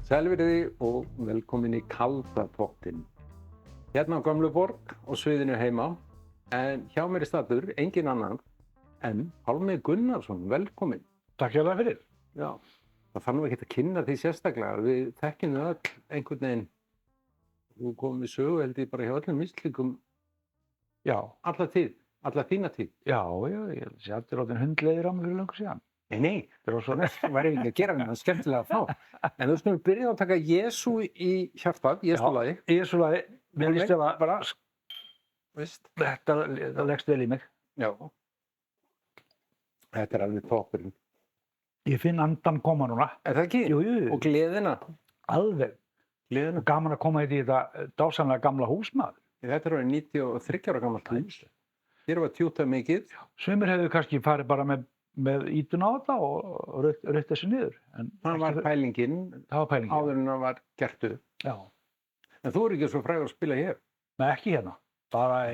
Sælveriði og velkomin í kalda pottinn. Hérna á Gömluborg og sviðinu heima, en hjá mér staddur engin annan en Pálmi Gunnarsson, velkomin. Takk hérlega fyrir. Já, það þarf nú ekkert að kynna því sérstaklega, við þekkjum þau öll einhvern veginn. Þú komum við sögu held ég bara hjá öllum Íslendingum Já, alla tíð, alla þína tíð. já, ég sé allir orðin hundleiðir á mig fyrir löngu síðan. Nei, það væri ekki að gera það skemmtilega að fá. En þú skulum byrja á að taka Jesú í hjartað, Jesúlagi. Í þessu lagi, mér líst ef að bara, Veist? þetta leggst vel í mig. Já. Þetta er alveg toppurinn. Ég finn andan koma núna. Er það ekki? Jú, jú, Og gleðina. alveg. Gleðina. Og gaman að koma í þetta dásamlega gamla hús maður. Þetta er orðið 93 ára gamalt hús. Hér var tjútað mikið. Sumir hefðu kannski farið bara með ítuna á þetta og rutt þessu niður. En Það var pælingin það var pælingin. áður en það var gert upp. Já, En þú er ekki svo frægur að spila hér. nei ekki hérna. Bara í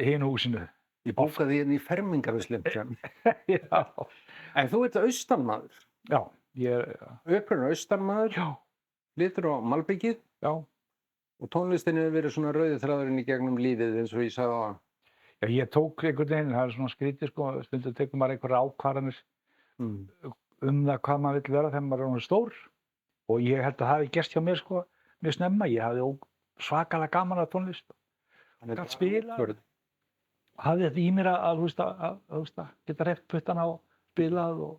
hinu húsinu. Ég bókaði hérna í fermingarvislum. Já, En þú ert austanmaður. já, ég, Upprunn austanmaður, já, flytur á malbyggið já. og tónlistin hefur verið svona rauði þráðurinn í gegnum lífið eins og ég sagði á hann. Já, ég tók einhvern veginn, það er svona skrítið sko, stundum tekur maður einhverjar ákvarðanir það hvað maður vill vera þegar maður er orðinn stór og ég held að það hafi gerst hjá mér sko mjög snemma, ég hafði svakalega gaman að tónlist, gat spilað, hafði þetta í mér að geta hreyft puttana og spilað og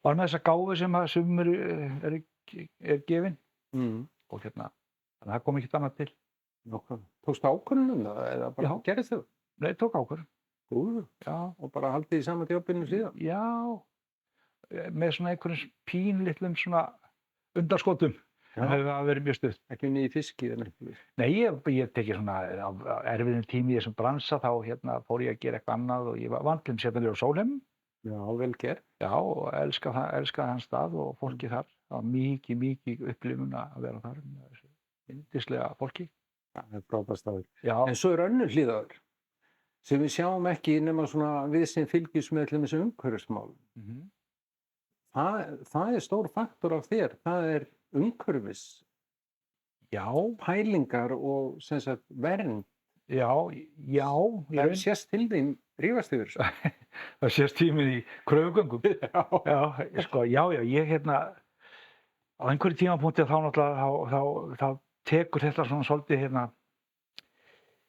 var með þessa gáfu sem að sumir er gefin og hérna, þannig að það kom ekkert annað til. Tókstu ákvörðun það eða bara Já. gerðist þau? Nei, tók ákvörðun. Góður. Já. Og bara haldið í sama djópinu síðan? Já, með svona einhverjum pínlitlum svona undarskotum. Það hefur verið mjög stutt. Ekki unnið í fiski eða neitt? Nei, ég tekið svona á erfiðum tími í þessum bransa, þá fór ég að gera eitthvað annað og ég var vandlum sérlega á Sólheimum. Já, vel gert. Já, og elskaði þann stað og fólkið þar. Það var mikið upplifun að vera þar með þessu yndislega fólki. Það er frábær staður. Já, En svo er önnur hlíðaður sem við sjáum ekki nema svona við sem fylgjumst með öllum þessum umhverfismálum. Það er stór faktor af þér. Það er umhverfis, já, pælingar og sem sagt vernd. já. Það sést til þín rífast yfir þessu. Það sést tíminn í kröfugöngum. Já, sko, já, ég á einhverju tímapunkti þá náttúrulega þá tekur þetta svona svolítið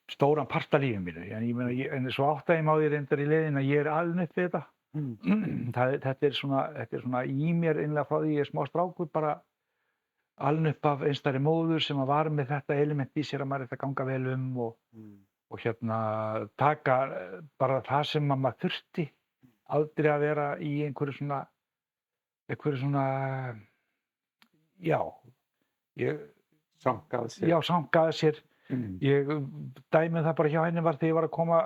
stóran part af lífinu mínu. En ég meina, en svo áttaði ég mig á því reyndar í leiðinni að ég er alinn upp við þetta. Þetta er svona í mér innlega frá því ég er smá strákur, bara alinn upp af einstæðri móður sem var með þetta element í sér að maður ætti að ganga vel og taka bara það sem maður þurfti, aldrei að vera í einhverju svona, já, Sankaði sér. já, sankaði sér. Ég dæmið það bara hjá henni var þegar ég var að koma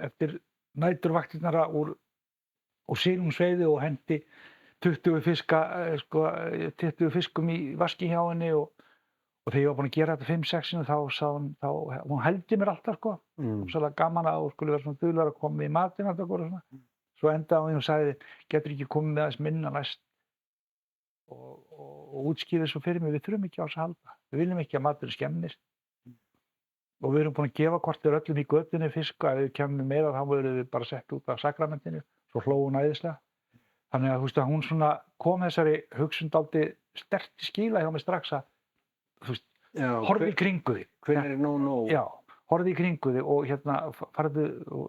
eftir næturvaktirnar úr silungsveiði og hendi 20 fiskum í vaski hjá henni og þegar ég var búinn að gera þetta 5-6 sinnum þá sá hún hældi mér alltaf sko. Svolítið gaman að hún skulle vera svona duglegur að koma í matinn alltaf og svona. Svo endaði hún og sagði, getur ekki komið með aðeins minna næst og útskýrði svo fyrir mig, við þurfum ekki á þess að halda. Við viljum ekki að maturinn skemmist. Og við erum búin að gefa hvort þér öllum í götunni fisk og ef við kemum meira þá verðum við bara sett út af sakramentinu. Svo hló hún æðislega. Þannig að hún svona kom þessari hugsun dálítið sterkt til skila hjá mig strax að horfðu í kringu þig. Hvenær er nóg? Já, horfðu í kringu þig og farðu og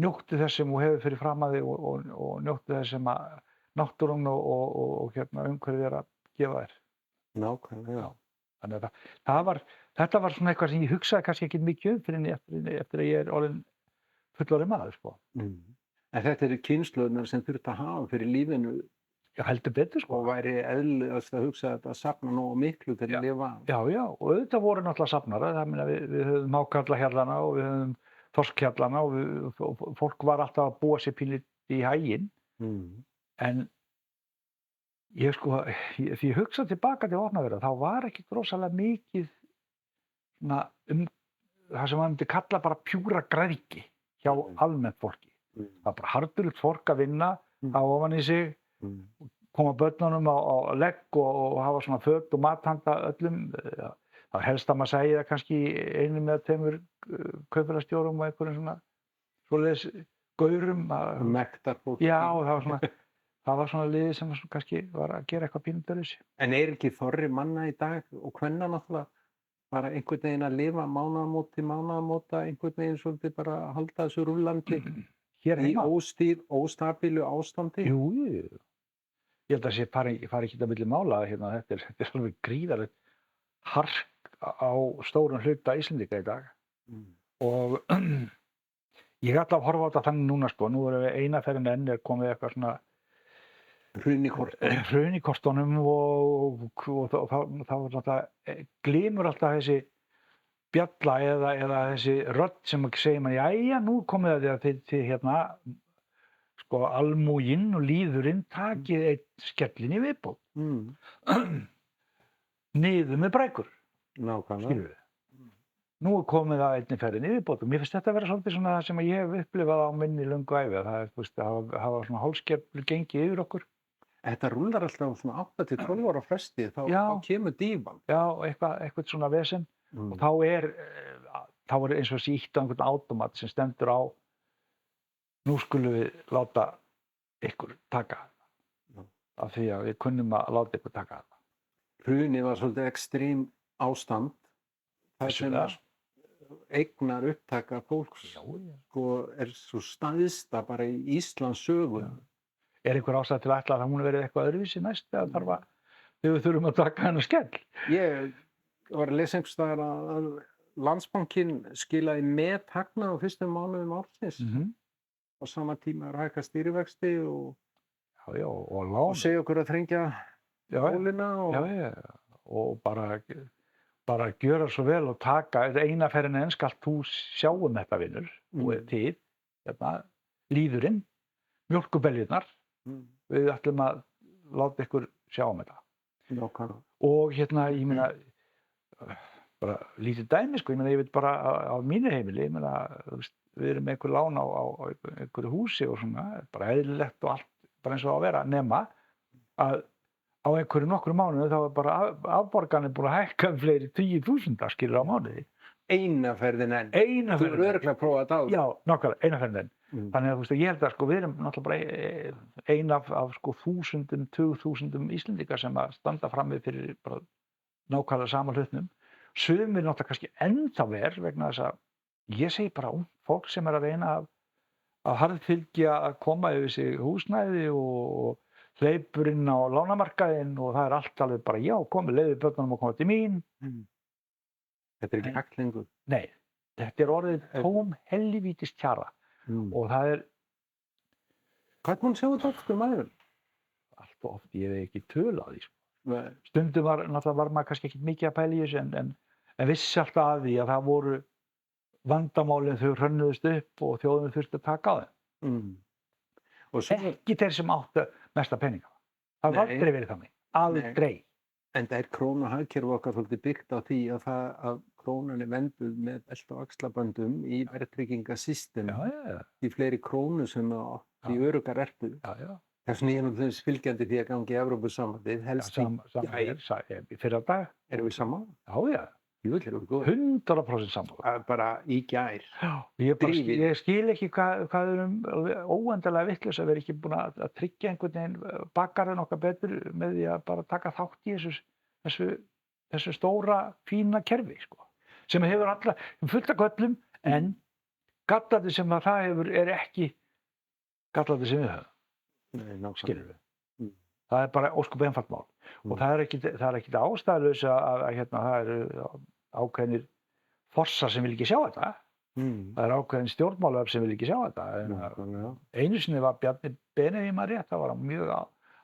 njóttu þess sem þú hefur fyrir fram að þig og njóttu þess sem að náttúran og umhverfið er að gefa þér. Nákvæmlega. Þannig að þetta var svona eitthvað sem ég hugsaði kannski ekki mikið fyrir eftir að ég er orðinn fullorðinn maður sko. En þetta eru kynslóðnar sem þurft að hafa fyrir lífinu. Já, heldur betur sko. Og væri eðlilegast að hugsa að safna nógu miklu til að lifa af. Já, og auðvitað voru náttúrulega safnarar. Það meina við höfum hákarlahjallana og við höfum þorskhjallana og fólk var alltaf að búa sér pínlítið í haginn. En ég sko, því ég hugsa tilbaka til Vopnafjarðar, þá var ekki rosalega mikið svona, það sem maður myndi kalla bara pjúra græðgi hjá almennt fólki. Það var bara harðurlegt fólk að vinna, hafa ofan í sig, koma börnunum á legg og hafa svona föt og mat handa öllum. Það var helst að maður segi það kannski einum eða tveimur kaupfélagsstjórum og einhverjum svona svoleiðis gaurum. Mektarfólk. Já, það var svona liðið sem kannski var að gera eitthvað pínundurins. En ekki þorri manna í dag og kvenna náttúrulega bara einhvern veginn að lifa mánaðamóta, einhvern veginn svolítið bara að halda þessu rúllandi í óstabílu ástandi? Jú. Ég held að það fari ekki að milli mála hérna. Þetta er alveg gríðarlegt hark á stórum hluta Íslendinga í dag. Og ég ætla að horfa á þetta þannig núna sko. Nú erum við eina ferðin enn komið eitthvað svona hrun í kortunum og þá glymur alltaf þessi bjalla eða þessi rödd sem segir mann, jæja, nú komið það þið hérna sko almúginn og lýðurinn takið einn skellin í viðbót. Niður með brækur. Nákvæmlega. Nú komið það einni ferðin í viðbót og mér finnst þetta að vera svolítið svona það sem ég hef upplifað á minni löngu ævi. Það hafa svona hálfskerflu gengið yfir okkur. Þetta rúllar alltaf svona 8-12 ára fresti, þá kemur dívan. Já, eitthvað svona vesen. Og þá er eins og þessi ítt á einhvern automat sem stendur á nú skulum við láta ykkur taka það. Af því að við kunnum að láta ykkur taka það. Hrunið var svolítið ekstrím ástand. Það sem eignar upptaka fólks sko, er svo staðista bara í Íslands sögu. Er einhver ástæða til að ætla að það muni verið eitthvað öðruvísi næst þegar við þurfum að taka hennar skell? Ég var að lesa einhvers staðar að Landsbankinn skilaði methagnað á fyrstu mánuðum ársins. Á sama tíma að hækka stýrivexti og segja okkur að þrengja hólina. Og bara gjöra svo vel og taka eina ferðin enn skalt þú sjáum þetta vinnur og þið, lýðurinn, mjólkubeljurnar, við ætlum að láta ykkur sjá þetta. Og hérna, ég meina, bara lítið dæmi sko, ég veit bara á mínu heimili, við erum með einhver lán á einhverju húsi og svona, bara eðlilegt og allt, bara eins og að vera, nema að á einhverju nokkru mánuði þá er bara afborganir búin að hækka fleiri 10.000 skilur á mánuði. Eina ferðin enn. Þú eru örugglega að prófa þetta á. Já, nákvæmlega, eina ferðin enn. Þannig að ég held að sko, við erum náttúrulega bara ein af sko 1000, 2000 Íslendingar sem að standa frammi fyrir bara nákvæmlega sama hlutnum. Sumir náttúrulega kannski ennþá verð vegna þess að ég segi bara fólk sem er að reyna að harðfylgja að koma yfir sig húsnæði og hleypur inn á lánamarkaðinn og það er allt alveg bara já, komið leiðið börnunum og komið til mín. Þetta er ekki hægt lengur. Nei, þetta er orðið tóm helvítis tjara og það er... Hvað er búin að sjá þetta oft æfum? Allt og oft, ég hef ekki töl á því. Stundum var maður kannski ekki mikið að pæla í þessu en vissi alltaf að því að það voru vandamálin þau hrönnuðust upp og þjóðin þurfti að taka á þeim. Ekki þeir sem áttu mesta peninga. Það var aldrei verið þannig. Aldrei. En það er krónuhagkerfi okkar svolítið byggt á því að krónan er venduð með belti og axlaböndum í verðtryggingasystem. Því fleiri krónu sem því öruggar ertu. Þess vegna ég er þess fylgjandi því að gangi í Evrópusambandið. Helst fyrir að dag. Erum við saman? Já. Jú, erum við góðir. 100% saman. Bara í gær. Ég skil ekki hvað við erum óendanlega vitlaus að vera ekki búin að tryggja einhvern veginn bakarinn okkar betur með því að bara taka þátt í þessu stóra, fína kerfi, sko. Sem hefur fullt af göllum, en gallarnir sem það hefur er ekki gallarnir sem við höfum. Skilur við. Það er bara ósköp einfalt mál. Og það er ekkert ástæðulaus að það eru ákveðnir fossar sem vil ekki sjá þetta. Það er ákveðin stjórnmálaöfl sem vil ekki sjá þetta. Einu sinni var Bjarni Benedík rétt, það var mjög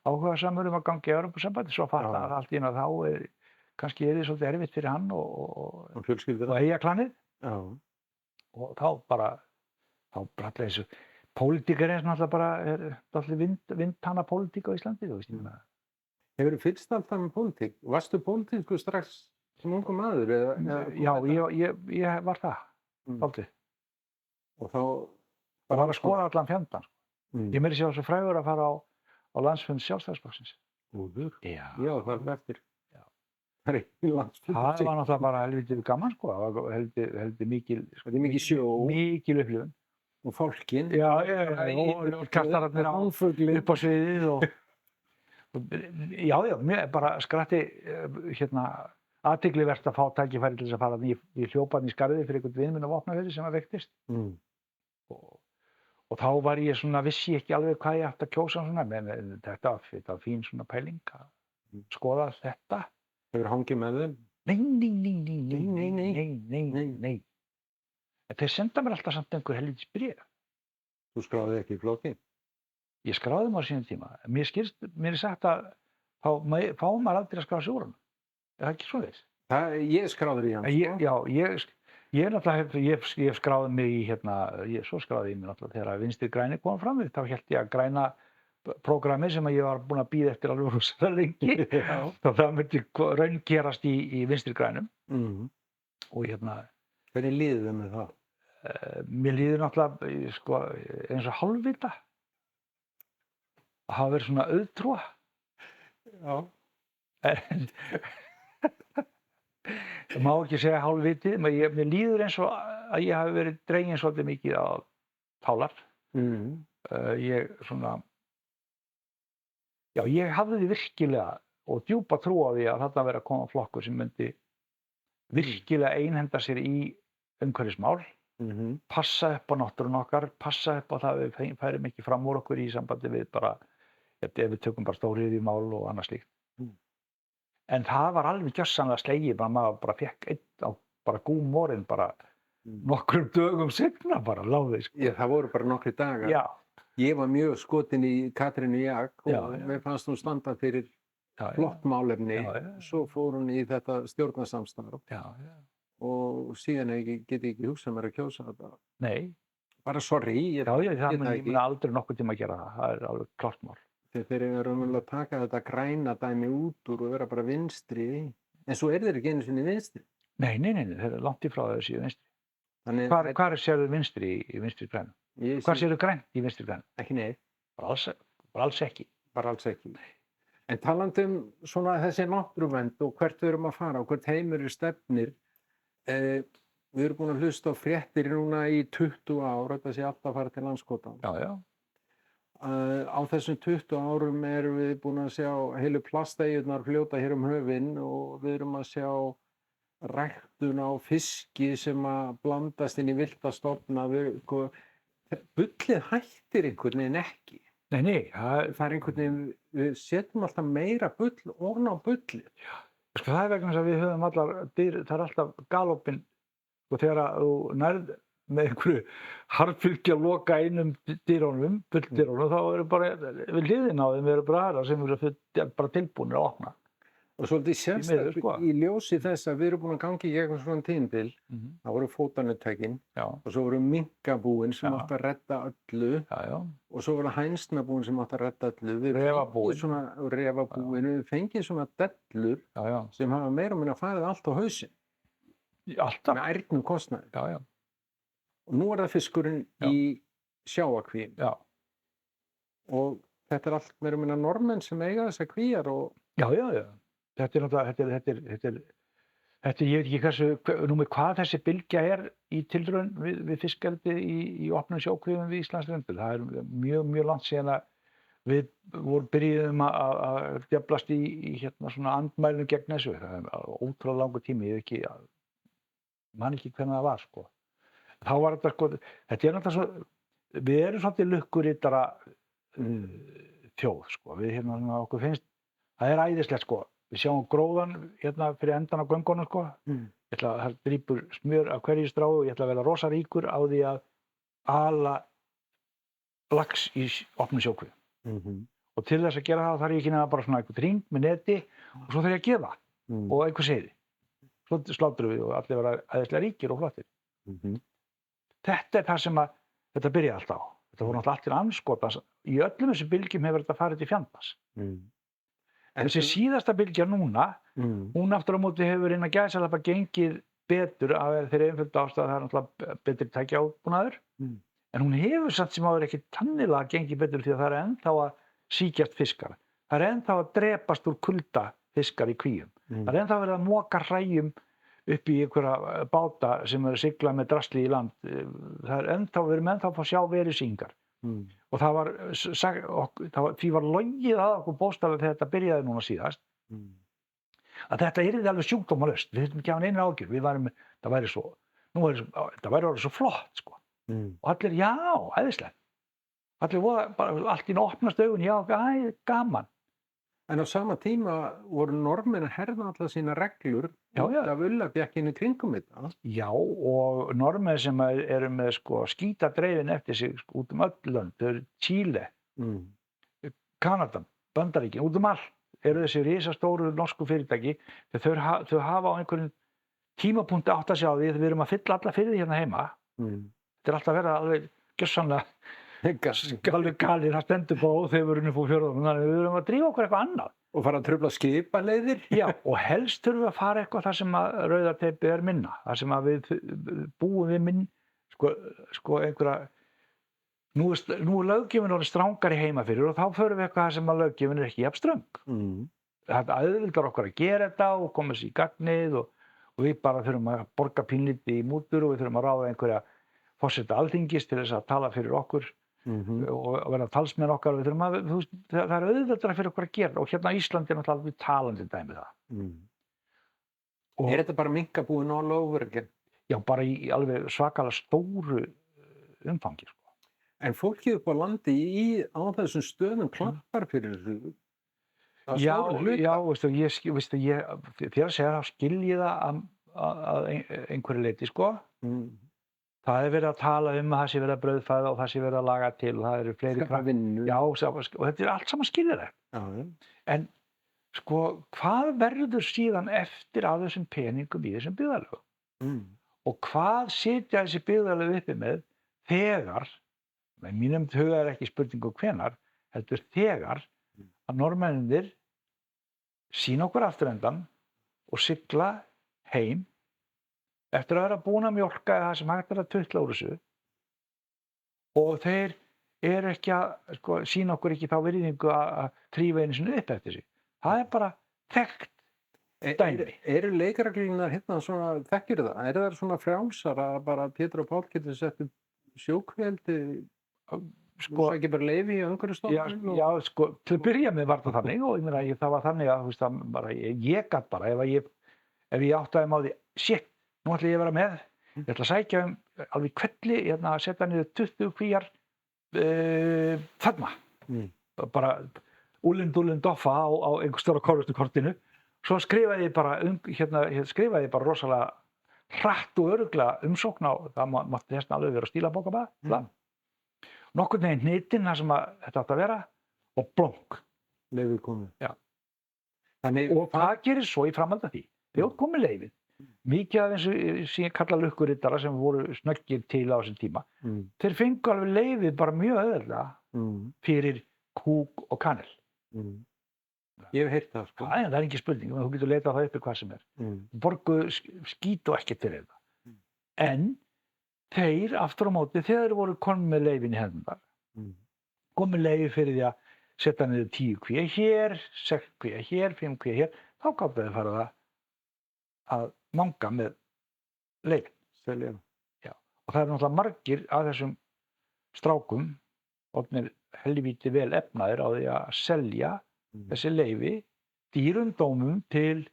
áhugasamur að ganga í Evrópusambandið, svo fattaði allt í einu að þá kannski er svolítið erfitt fyrir hann og eyjaklanið. Og þá bralla þessu. Pólitík er eins og náttúrulega bara vindhana pólitík á Íslandi, þú veist. Hefurðu fylgst alltaf með pólitík? Varstu pólitískur strax Sem ungur maður eða Já, ég var það, dálítið. Og þá Og var að skoða allan fjandann. Mm. Ég meiri sér svo frægur að fara á landsfund Sjálfstæðisflokksins. Úður. Já. Já, það er eftir. Já. Það er ekki landsfund. Það var náttúrulega bara helviti gaman, sko. Það var helviti mikil, Það er mikið sjó mikil upplifun. og fólkin. Já, og kastararnir upp á sviðið og já, mér bara skratti athyglivert að fá tækifæri til þess að fara í hljópan í skarðið fyrir einhvern vin minn á Vopnafirði sem veiktist. Og þá var ég svona, vissi ég ekki alveg hvað ég átti að kjósa svona, en þetta var fín svona pæling að skoða þetta. Hefur hangið með þeim? Nei. En þeir senda mér alltaf samt einhver helvítis bréf. Þú skráði ekki í flokki? Ég skráði maður á sínum tíma. Mér er sagt að fá maður aldrei að skrá sig úr hann. Er það ekki svoleiðis? Ég skráður í hann, sko. Ég náttúrulega hef skráði mig í svo skráði ég mig náttúrulega þegar Vinstri grænir kom fram við, þá hélt ég að græna prógrami sem ég var búinn að bíða eftir alveg rosalega lengi. Þá það myndi raungerast í Vinstri grænum. Og Hvernig líður þið með það? Mér líður náttúrulega sko, eins og hálfvita. Að hafa verið svona auðtrúa. Já. Það má ekki segja hálfvitið, mér líður eins og að ég hafi verið dreginn svolítið mikið á tálar. Ég hafði virkilega og djúpa trú á því að þarna verið að koma flokkur sem myndi virkilega einhenda sér í umhverfismál, passa upp á náttúruna okkar, passa upp á það að við færum ekki fram úr okkur í sambandi við bara, ef við tökum bara stóriðjumál og annað slíkt. En það var alveg gjörsamlega slegið, maður bara fekk einn á bara gúmorinn bara nokkrum dögum seinna bara láði, sko. Já, það voru bara nokkri dagar. Já. Ég var mjög skotin í Katrínu Jak og mér fannst hún standa fyrir flott málefni. Svo fór hún í þetta stjórnarsamstarf. Og síðan get ég ekki hugsað mér að kjósa þetta. Nei. Bara sorry. Það mun aldrei nokkuð tíma að gera það. Það er alveg klárt mál. Þeir eru raunverulega að taka þetta græna dæmi út úr og vera bara vinstri. En svo þeir ekki einu sinni vinstri. Nei, þeir eru langt í frá þessu vinstri. Hvar sérðu vinstri í Vinstri grænum? Hvar sérðu grænt í Vinstri grænum? Ekki neitt. Bara alls ekki. Bara alls ekki. En talandi svona þessi náttúruvernd og hvert við erum að fara og hvert heimur stefnir, við erum búin að hlusta á fréttir núna í 20 ár, þetta sé alltaf að fara til landskotans. Já. Á þessum 20 árum erum við búin að sjá heilu plasteyjurnar fljóta hér höfin og við erum að sjá ræktun á fiski sem að blandast inn í villta stofna. Bullið hættir einhvern veginn ekki. Nei. Það er einhvern veginn, við setjum alltaf meira bull ofan á bullið. Sko það er vegna þess að við höfum allar dyr, það er alltaf galopinn og þegar þú nærð með einhverju harðfylgi að loka einum dýrónum, bulldýrónum, þá eru bara við hliðina á þeim eru bara aðra sem eru bara tilbúnir að opna. Og svolítið sérstaklega í ljósi þess að við erum búin að ganga í gegnum svona tímabil, það voru fótanutækin og svo voru minkabúin sem átti að redda öllu og svo voru hænsnabúin sem átti að redda öllu. Refabúin. Við fengið svona dellur sem hafa meira og minna farið allt á hausinn. Alltaf. Með ærnum kostnaði. Já. Og nú er það fiskurinn í sjávarkvíum. Já. Og þetta er allt meira og minna normenn sem eiga þessar kvíar og... Já. Þetta er náttúrulega, ég veit ekki hvað þessi bylgja er í tilraun við fiskeldi í opnum sjókvíum við Íslandsstrendur. Það er mjög langt síðan að við byrjuðum að djöflast í svona andmælum gegn þessu. Það er ótrúlega langur tími, man ekki hvernig það var, sko. Þá var þetta, sko, þetta er náttúrulega svo, við erum svolítið lukkurittara þjóð, sko. Við okkur finnst, það er æðislegt, sko. Við sjáum gróðan fyrir endan á göngunum, sko. Það drýpur smjör af hverju strái og ég ætla að vera rosa ríkur á því að ala lax í opnum sjókvíum. Og til þess að gera það þarf ég ekki nefna bara svona einhvern hring með neti og svo þarf ég að gefa og einhver seiði. Svo slátrum við og allir vera æðislega ríkir og flottir. Þetta er það sem þetta byrjaði alltaf á. Þetta voru náttúrulega allt til andskotans. Í öllum þessum bylgjum hefur þetta farið til fjandans. Þessi síðasta bylgja núna, hún aftur á móti hefur innan gæsalappa gengið betur af þeirri einföldu ástæðu að það er náttúrulega betri tækjaábúnaður. En hún hefur samt sem áður ekki tannilega gengið betur því að það er ennþá að sýkjast fiskar. Það er ennþá að drepast úr kulda fiskar í kvíum. Það er ennþá verið að moka hræjum upp í einhverja báta sem eru sigla með drasli í land. Það er ennþá, við erum ennþá að fá sjá verisýningar. Og það var, því var logið að okkur bókstaflega þegar þetta byrjaði núna síðast, að þetta yrði alveg sjúkdómalaust. Við þurfum ekki að hafa neina ágjör. Við værum, það væri svo, það væri orðið svo flott, sko. Og allir, já, æðislegt. Allir voru bara, allt í einu opnast augun, já, gaman. En á sama tíma voru normenn að herða allar sína reglur út af ullarbjakkinu kringum þetta. Já, og normenn sem eru með sko skítadreifin eftir sig sko, út öll lönd, þau eru Chile, Kanada, Bandaríkin, út allt eru þessi risastóru norsku fyrirtæki, þau hafa á einhverjum tímapunkti átt að sjá því að við erum að fylla alla fyrir því hérna heima. Þetta er alltaf verið alveg gjörsamlega alveg galið, það stendur på óþefurinn upp á fjörðunum, þannig að við erum að drífa okkur eitthvað annað. Og fara að trufla skipaleiðir. Já, og helst þurfum við að fara eitthvað þar sem að rauðarteipið er minna, þar sem að við búum við minn, sko einhverja, nú er löggjöfin orðin strangari heima fyrir og þá förum við eitthvað þar sem að löggjöfin er ekki jafn ströng. Þetta auðveldar okkur að gera þetta og koma sér í gagnið og við bara þurfum að borga pínlítið í mútur og við þurfum að ráða einhverja forseta Alþingis til þess að tala fyrir okkur og vera talsmenn okkar. Við þurfum að, það er auðveldara fyrir okkur að gera og hérna á Íslandi er náttúrulega alveg talandi dæmi það. Er þetta bara minkabúin all over again? Já, bara í alveg svakalega stóru umfangi. Sko. En fólkið upp á landi á þessum stöðum klappar fyrir þessu? Já, veistu, þér að segja þá skil ég það að einhverju leyti, sko. Það er verið að tala að það sé verið að brauðfæða og það sé verið að laga til og það eru fleiri vinnu. Já, og þetta er allt saman skiljanlegt. En sko, hvað verður síðan eftir af þessum peningum í þessum byggðarlögum? Og hvað sitja þessi byggðarlög uppi með þegar, með mínum huga er ekki spurningu hvenar, heldur þegar að norðmennirnir sýna okkur afturendan og sigla heim eftir að vera búin að mjólka það sem hægt er að tutla úr þessu og þeir eru ekki að sýna okkur ekki þá virðingu að þrífa einu sinni upp eftir sig. Það er bara þekkt dæmi. Eru leikreglurnar hérna svona, þekkir það? Er það svona frjálsar að bara Pétur og Páll getur sett upp sjókveldi, ekki bara leyfi í umhverfisstofnun? Já, sko, til að byrja með var það þannig og ég meina, það var þannig að ég gat bara, ef ég áttaði á því, shit, nú ætla ég að vera með, ég ætla að sækja alveg kvelli, að setja niður 20 kvíar þarna. Bara úlind doffa á einhver stóra kortinu. Svo skrifaði ég bara rosalega hratt og örugglega umsókn á, það mátti þess alveg vera stílabókabað. Nokkurn veginn hnitinn þar sem þetta átti að vera og blónk. Leyfið komið. Já. Og hvað gerir svo í framhaldi af því? Þegar komið leyfið. Mikið af þessu sem ég kalla lukkuriddara sem voru snöggir til á þessum tíma. Þeir fengu alveg leyfið bara mjög auðveldlega fyrir kúk og kanil. Ég hef heyrt það, sko. Það er ekki spurning, þú getur leitað það uppi hvað sem er. Borguðu skít og ekkert fyrir þetta. En þeir, aftur á móti, þegar þeir voru konum með leyfin í hendurnar, komið leyfi fyrir því að setja niður 10 kvíar hér, 6 kvíar hér, 5 kvíar hér, þá gátu þeir fara að manga með leyfin. Selja. Já. Og það eru náttúrulega margir af þessum strákum, orðnir helvíti vel efnaðir á því að selja þessi leyfi dýrum dómum til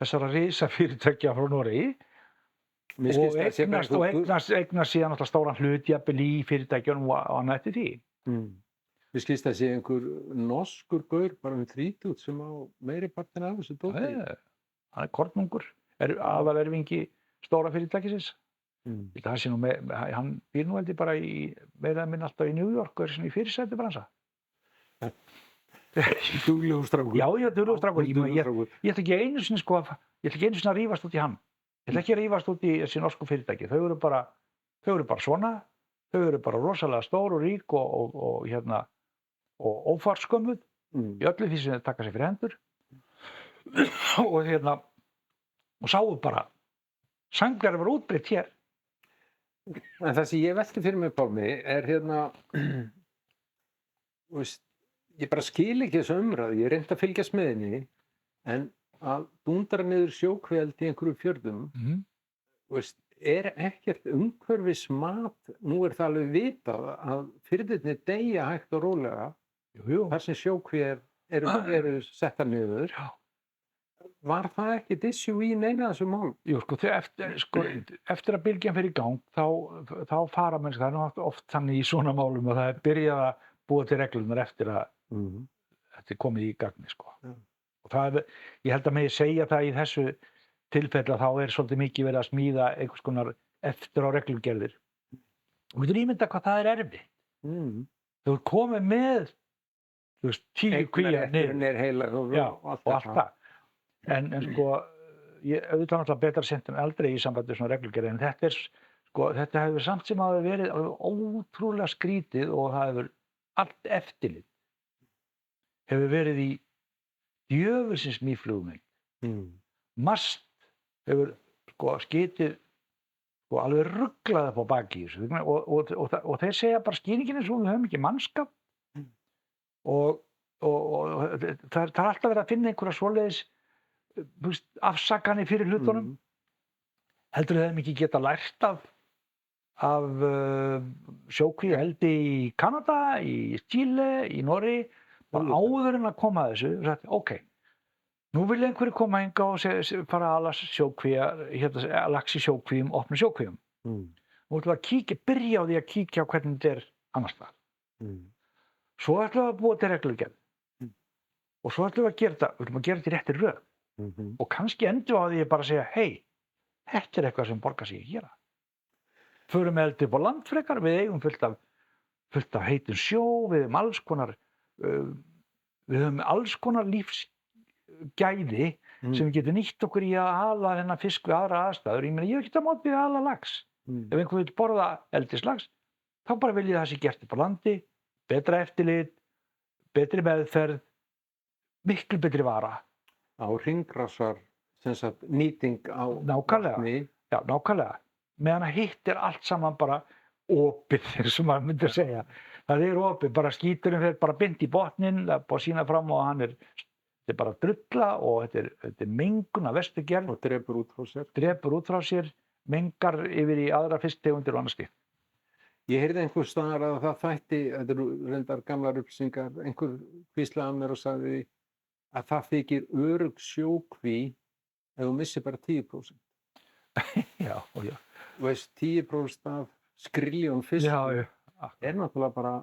þessara risafyrirtækja frá Noregi og eignast síðan náttúrulega stóran hlut jafnvel í fyrirtækjunum og annað eftir því. Mér skilst að sé einhver norskur gaur bara 30 sem á meiri partin af þessu dóti. Hann er kornungur, aðalerfingi stóra fyrirtækisins. Það sé nú hann býr nú heldur bara meira eða minna alltaf í New York og er svona í fyrirsæti bransa. Duglegur strákur. Já, duglegur strákur. Ég ætla ekki einu sinni að rífast út í hann. Ég ætla ekki að rífast út í þessi norsku fyrirtæki. Þau eru bara svona, þau eru bara rosalega stór og rík og ófarskömmuð í öllu því sem þau taka sér fyrir hendur og og sáu bara sangari var útbreitt hér. En það sem ég velti fyrir mig, Pálmi, þú veist, ég bara skil ekki þessu umræðu, ég reyndi að fylgjast með henni, en að dúndra niður sjókvíaeldi í einhverjum fjörðum, þú veist, ekkert umhverfismat, nú það alveg vitað að firðirnir deyja hægt og rólega, þar sem sjókvíar eru settar niður. Já. Var það ekki issue í neina þessu mál? Jú, eftir að bylgjan fer í gang, þá fara menn, það oft þannig í svona málum að það byrjað að búa til reglunar eftir að þetta komið í gagni, Já. Og ég held að megi segja það í þessu tilfelli að þá svolítið mikið verið að smíða einhvers konar eftir á reglugerðir. Og við ímynda hvað það erfitt. Þau komið með, þú veist, 10 kvíar niður og allt það. En ég auðvitað náttúrulega betra seint en aldrei í sambandi með svona reglugerð, en þetta hefur samt sem hafi verið ótrúlega skrítið og það hefur allt eftirlit hefur verið í djöfulsins mýflugumengd. Mast hefur skitið alveg ruglað upp á baki í þessu og þeir segja bara skýringin svo við höfum ekki mannskap og það alltaf verið að finna einhverja svoleiðis afsakanir fyrir hlutunum. Heldur þeim ekki geta lært af sjókvíaeldi í Kanada, í Chile, í Noregi, bara áður en að koma að þessu og sagt, ok, nú vil einhverju koma hingað og fara að ala lax í sjókvíum, opna sjókvíum. Nú ætlum við að byrja á því að kíkja á hvernig þetta annars staðar. Svo ætlum við að búa til reglugerð. Og svo ætlum við að gera þetta í réttri röð. Og kannski endur á því að bara segja, hey, þetta eitthvað sem borgar sig að gera. Förum eldi upp á land frekar, við eigum fullt af heitum sjó, við höfum alls konar lífsgæði sem við getum nýtt okkur í að ala þennan fisk við aðra aðstæður. Ég hef ekki á móti við að ala lax. Ef einhver vill borða eldislax, þá bara vil ég það sé gert upp á landi, betra eftirlit, betri meðferð, miklu betri vara. Á hringrásar, nýting á vatni. Já, nákvæmlega. Meðan að hitt allt saman bara opið, eins og maður myndi segja. Það opið, bara skíturinn fer bara beint í botninn, það búið að sýna fram og þetta bara drulla og þetta mengun af verstu gerð. Og drepur út frá sér, mengar yfir í aðra fisktegundir og annað slíkt. Ég heyrði einhvers staðar að það þætti, þetta eru reyndar gamlar upplýsingar, einhver hvíslaði að mér og sagði að það þykir örugg sjókví ef þú missir bara 10%. Já. Þú veist, 10% af skrilljón fiskum náttúrulega bara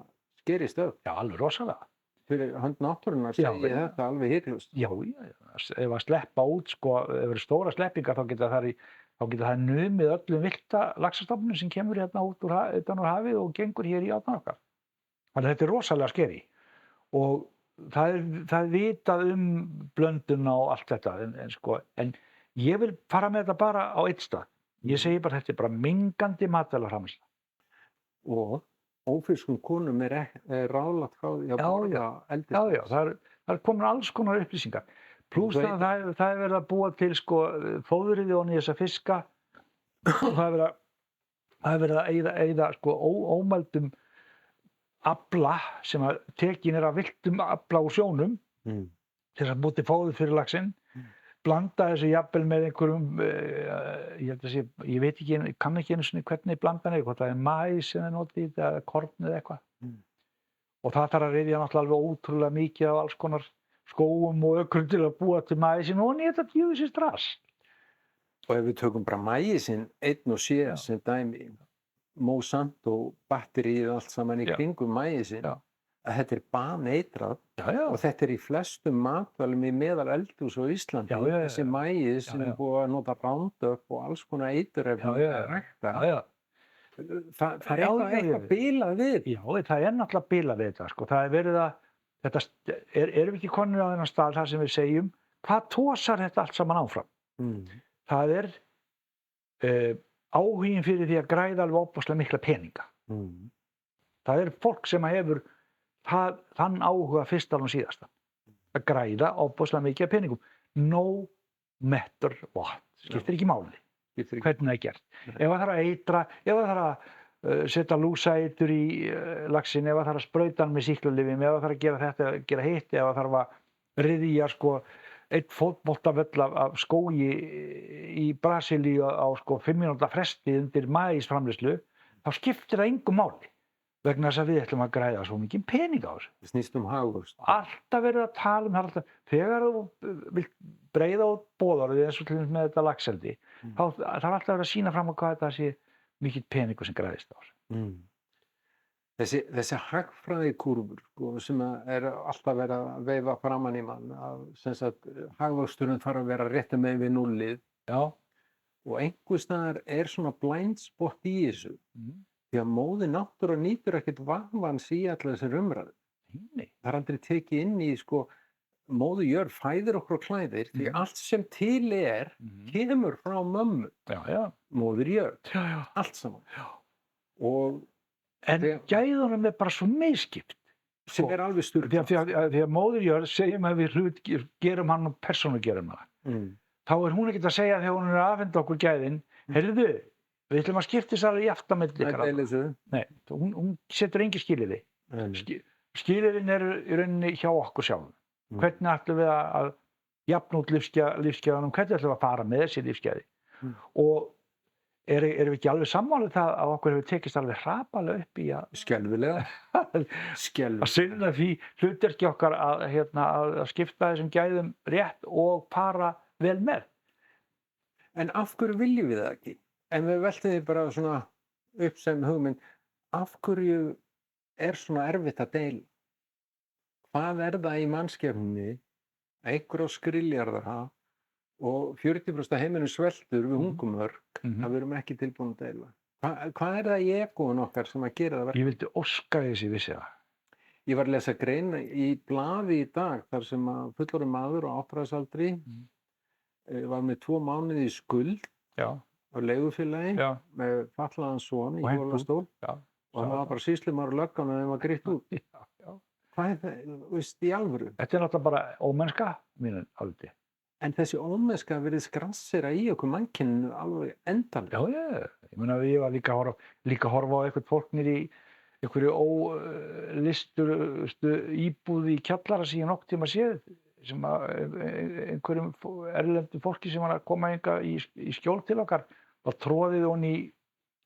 skeri stöð. Já, alveg rosalega. Fyrir hönd náttúrunnar segi þetta alveg hiklaust. Já, ef að sleppa út, ef eru stóra sleppingar þá geta það numið öllum villta laxastofnum sem kemur hérna utan úr hafið og gengur hér í átna okkar. Þannig að þetta rosalega skeri. Og það vitað blöndun á allt þetta, en ég vil fara með þetta bara á einn stað. Ég segi bara þetta bara mengandi matvælaframleiðsla. Og ófrískum konum ráðlagt frá því að borða eldisfisk. Já, það komin alls konar upplýsingar. Plús það verið að búa til fóðrið ofan í þessa fiska og það verið að eyða ómældum afla sem að tekin af villtum afla úr sjónum til þess að búa til fóður fyrir laxinn, blanda þessu jafnvel með einhverjum, ég veit ekki, kann ekki einu sinni hvernig blandan hvort það maís sem er notið eða korn eða eitthvað. Og það þarf að ryðja náttúrulega alveg ótrúlega mikið af alls konar skógum og ökrum til að búa til maísinn og þetta djöfisins drast. Og ef við tökum bara maísinn einn og sér sem dæmi, Monsanto batterið allt saman í kringum maísinn, að þetta baneitrað og þetta í flestum matvælum í meðal eldhús á Íslandi. Þessi maís sem búið að nota Roundup og alls konar eiturefni að rækta. Það eitthvað bilað við þetta. Já, það náttúrulega bilað við þetta. Það verið að, erum við ekki konur á þennan stað þar sem við segjum, hvað tosar þetta allt saman áfram? Það áhugin fyrir því að græða alveg ofboðslega mikla peninga. Það fólk sem hefur þann áhuga fyrst alveg síðasta. Að græða ofboðslega mikið af peningum. no matter what. Skiptir ekki máli Skiptir ekki. hvernig það er gert. Nei. Ef það þarf að eitra, ef það þarf að setja lúsaeitur í laxinn, ef það þarf að sprauta hann með sýklalyfjum, ef það þarf að gera þetta, gera hitt, ef það þarf að ryðja sko einn fótboltavöll af skógi í Brasilíu á sko 5 mínútna fresti undir maísframleiðslu, þá skiptir það engu máli vegna þess að við ætlum að græða svo mikið pening á þessu. Það snýst hagvöxt. Alltaf verið að tala um það, þegar þú vilt breiða út boðorðið eins og til dæmis með þetta laxeldi, þá þarf alltaf verið að sýna fram á hvað þetta sé mikill peningur sem græðist á þessu. Þessi hagfræðikúrfur sko, sem er alltaf verið að veifa framan í mann, að sem sagt hagvöxturinn þarf að vera rétt megin við núllið. Já. Og einhvers staðar er svona blind spot í þessu. Því að móðir náttúra nýtur ekkert vafans í allar þessar umræður. Nei. Það er aldrei tekið inn í sko, móðir jörð fæðir okkur og klæðir, því allt sem til kemur frá mömmu. Já, já. Móðir jörð. Já, já. Allt saman. Já. Og en gæðunum er bara svo misskipt. Sem er alveg sturlað. Því að móðir jörð segjum að við gerum hann og persónugerum það. Þá er hún ekkert að segja þegar hún er að afhenda okkur gæðin, heyrðu, við ætlum að skipta þess alveg jafnt á milli ykkar. Nei, hún setur engin skilyrði. Skilyrðin eru í rauninni hjá okkur sjálfum. Hvernig ætlum við að jafna út lífsgæðunum, hvernig ætlum við að fara með þessi lífsgæði. Og erum við ekki alveg sammálið það að okkur hefur tekist alveg hrapalega upp í að skelfilega. Að sinna því hlutverki okkar að skipta þessum gæðum rétt og para vel með. En af hverju viljum við það ekki? En við veltum því bara svona upp sem hugmynd, af hverju er svona erfitt að deila? Hvað er það í mannskepnunni að einhver á skriljarðar og 40% af heiminum sveltur við hungurmörk að við erum ekki tilbúin að deila? Hvað er það í egóin okkar sem að gera það verk? Ég vildi óska þess ég vissi það. Ég var að lesa grein í blaði í dag þar sem að fullorðinn maður á áttræðisaldri var með 2 mánuði í skuld á leigufélagi með fatlaðan son í hjólastól og hann var bara sýslumaður á löggan og þeim var greitt út. Hvað er það, veist, í alvöru? Þetta er náttúrulega bara ómennska mínu áliti. En þessi ómennska virðist grassera í okkur mannkyninu alveg endanlega. Já, ég meina ég var líka að horfa á eitthvað fólk niður í einhverju ólistustu íbúð í kjallara sem ég nokkuð tíma séð, sem að einhverjum erlendu fólki sem var að koma hingað í skjól til okkar var troðið hon í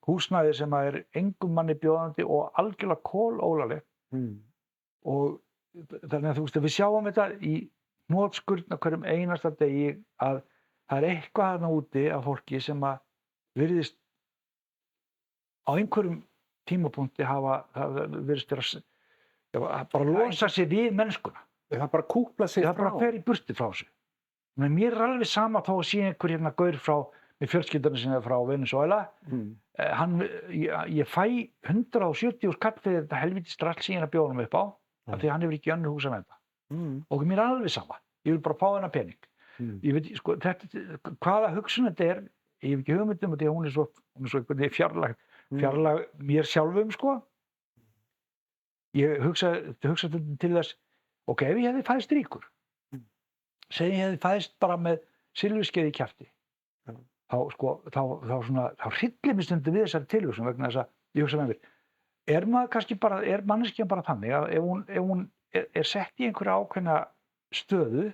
húsnæði sem að er engum manni bjóðandi og algjörlega kolólalegt. Og þannig að þú veist að við sjáum þetta í hnotskurn á hverjum einasta degi að það er eitthvað þarna úti af fólki sem að virðist á einhverjum tímapunkti virðist vera bara losa sig við mennskuna. Það bara kúpla sig frá. Það bara fer í burtu frá þessu. Mér er alveg sama þó að sé einhver gaur frá með fjölskyldunum sinni frá Venezuela. Ég fæ 170 skall fyrir þetta helvíti strall sem ég er að bjóða honum upp á af því að hann hefur ekki önnur hús að venda. Og mér er alveg sama. Ég vil bara fá þennan pening. Ég veit, sko, hvaða hugsun þetta er, ég hef ekki hugmynd því að hún er svo einhvern veginn fjarlæg mér sjálfum, sko. Ég hugsa til þess, ok, ef ég hefði fæðst ríkur, segjum ég hefði fæðst bara með silfurskeið í kjafti, þá hryllir mér stundum við þessari tilhugsun vegna þess að ég hugsa með mér, er manneskjan bara þannig að ef hún er sett í einhverja ákveðna stöðu,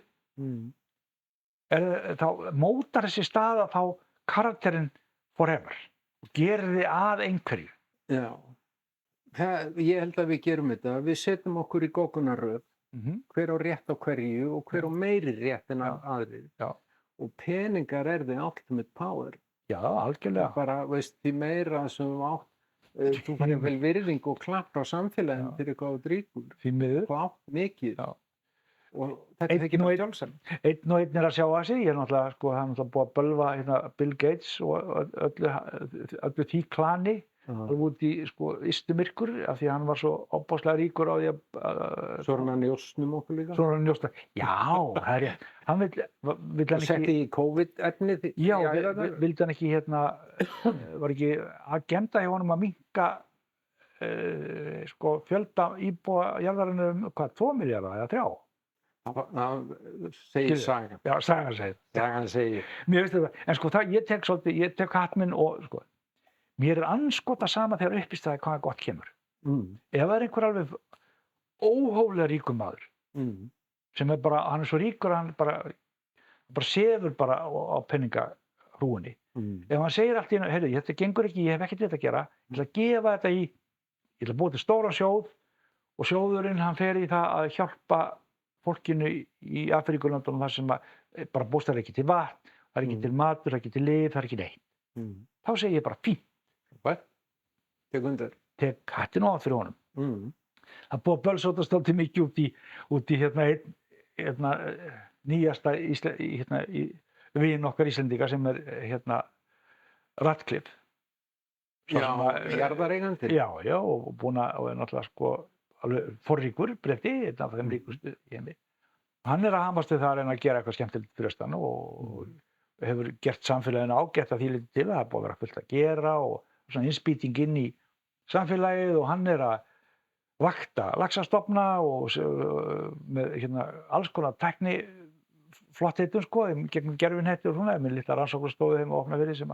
þá mótar þessi staða þá karakterinn forever og gerir þið að einhverju. Já, ég held að við gerum þetta, við setjum okkur í gókunarröð, hver á rétt á hverju og hver á meiri rétt en aðrir. Og peningar er the ultimate power. Já, algjörlega. Bara, veist, því meira sem átt, þú fær vel virðing og klapp frá samfélaginu fyrir eitthvað á dríkur. Því miður. Og átt mikið. Já. Og þetta er ekki bara sjálfsagt. Einn og einn er að sjá að sig. Það er náttúrulega búið að bölva Bill Gates og öllu því klani. Alveg út í ystu myrkur af því að hann var svo ofboðslega ríkur á því að Svo er hann að njósnum okkur líka. Svo er hann að njósna. Já, það er rétt. Hann vill hann ekki... Og setti í COVID-efnið. Já, vildi hann ekki var ekki agenda hjá honum að minnka fjölda íbúa jarðarinnar 2 milljarða eða 3? Það segir sagan. Já, sagan segir. Sagan segir. Mér finnst þetta, en sko það, ég tek hatt minn og sko, mér er andskota sama þegar uppistæði hvaða gott kemur. Ef það er einhver alveg óhóflega ríkur maður, sem er bara, hann er svo ríkur að hann bara sefur bara á penningahrúgunni. Ef hann segir allt í einu, heyrðu, þetta gengur ekki, ég hef ekkert við þetta að gera, ég ætla að gefa þetta ég ætla að búa til stóran sjóð og sjóðurinn hann fer í það að hjálpa fólkinu í Afríkulöndunum þar sem bara bústar ekki til vatn, það er ekki til matur, það er ekki til lyf, það er ekki neitt. Þá segi ég bara fínt. Tek undir. Tek hattinn á fyrir honum. Það búið að bölsótast dálítið mikið út í nýjasta vin okkar Íslendinga sem er Ratcliffe. Já, jarðareigandi. Já, og búinn að, og er náttúrulega sko alveg forríkur, Bretti, einn af þeim ríkustu í heimi. Hann er að hamast við það að reyna að gera eitthvað skemmtilegt fyrir austan og hefur gert samfélaginu ágætt að því lítið til að það er búið að vera fullt að gera og svona innspýting inn í samfélagið og hann er að vakta laxastofna og með alls konar tækni flottheitum sko, gegnum gervihnettir og svona, með litla rannsóknarstofu þeim og Opnafirði sem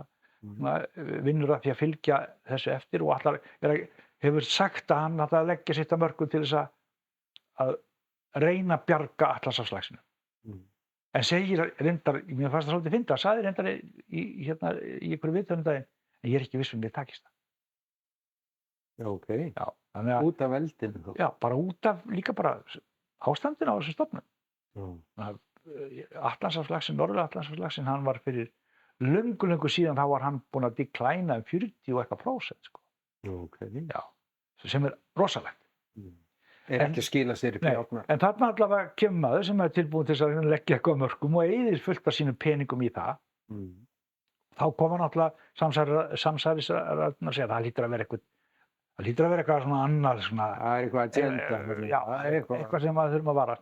vinnur að því að fylgja þessu eftir og hefur sagt að hann ætlar að leggja sitt að mörkum til þess að reyna að bjarga Atlantshafslaxinum. En segir reyndar, mér fannst það svolítið fyndið, hann sagði reyndar í einhverju viðtölum daginn, en ég er ekki viss mér takist það. Já, ok. Já, þannig að út af eldinu þá. Já, bara út af líka bara ástandinu á þessum stofnum. Atlantshafslaxinn, Norður-Atlantshafslaxinn, hann var fyrir löngu síðan þá var hann búinn að deklæna 40 og eitthvað %, sko. Ok. Já, sem er rosalegt. Er ekki að skila sér upp í átnar. En þarna allavega kemur maður sem er tilbúinn til að leggja eitthvað á mörkum og eyðir fullt af sínum peningum í það. Þá koma náttúrulega samsærisræðurnar að segja að það hlýtur að vera eitthvað svona annað svona. Það er eitthvað agenda. Já, eitthvað sem maður þurfum að vara.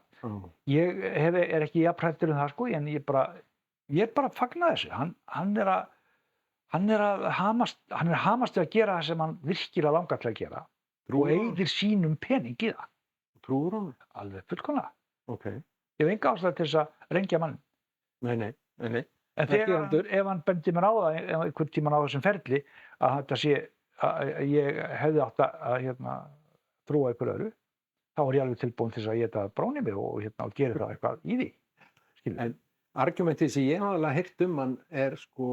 Ég er ekki jafnhræddur það sko, en ég bara fagna þessu. Hann er hamast við að gera það sem hann virkilega langar til að gera og eyðir sínum pening í það. Trúir hann? Alveg fullkomlega. Ok. Ég hef enga ástæðu til þess að rengja mann. Nei. En ef hann bendir mér á það einhvern tímann á þessum ferli að þetta sé að ég hefði átt að trúa einhver öðru, þá er ég alveg tilbúinn til þess að éta bráni mig og gera það eitthvað í því. Skilur. En argumentið sem ég hafa heyrt hann er sko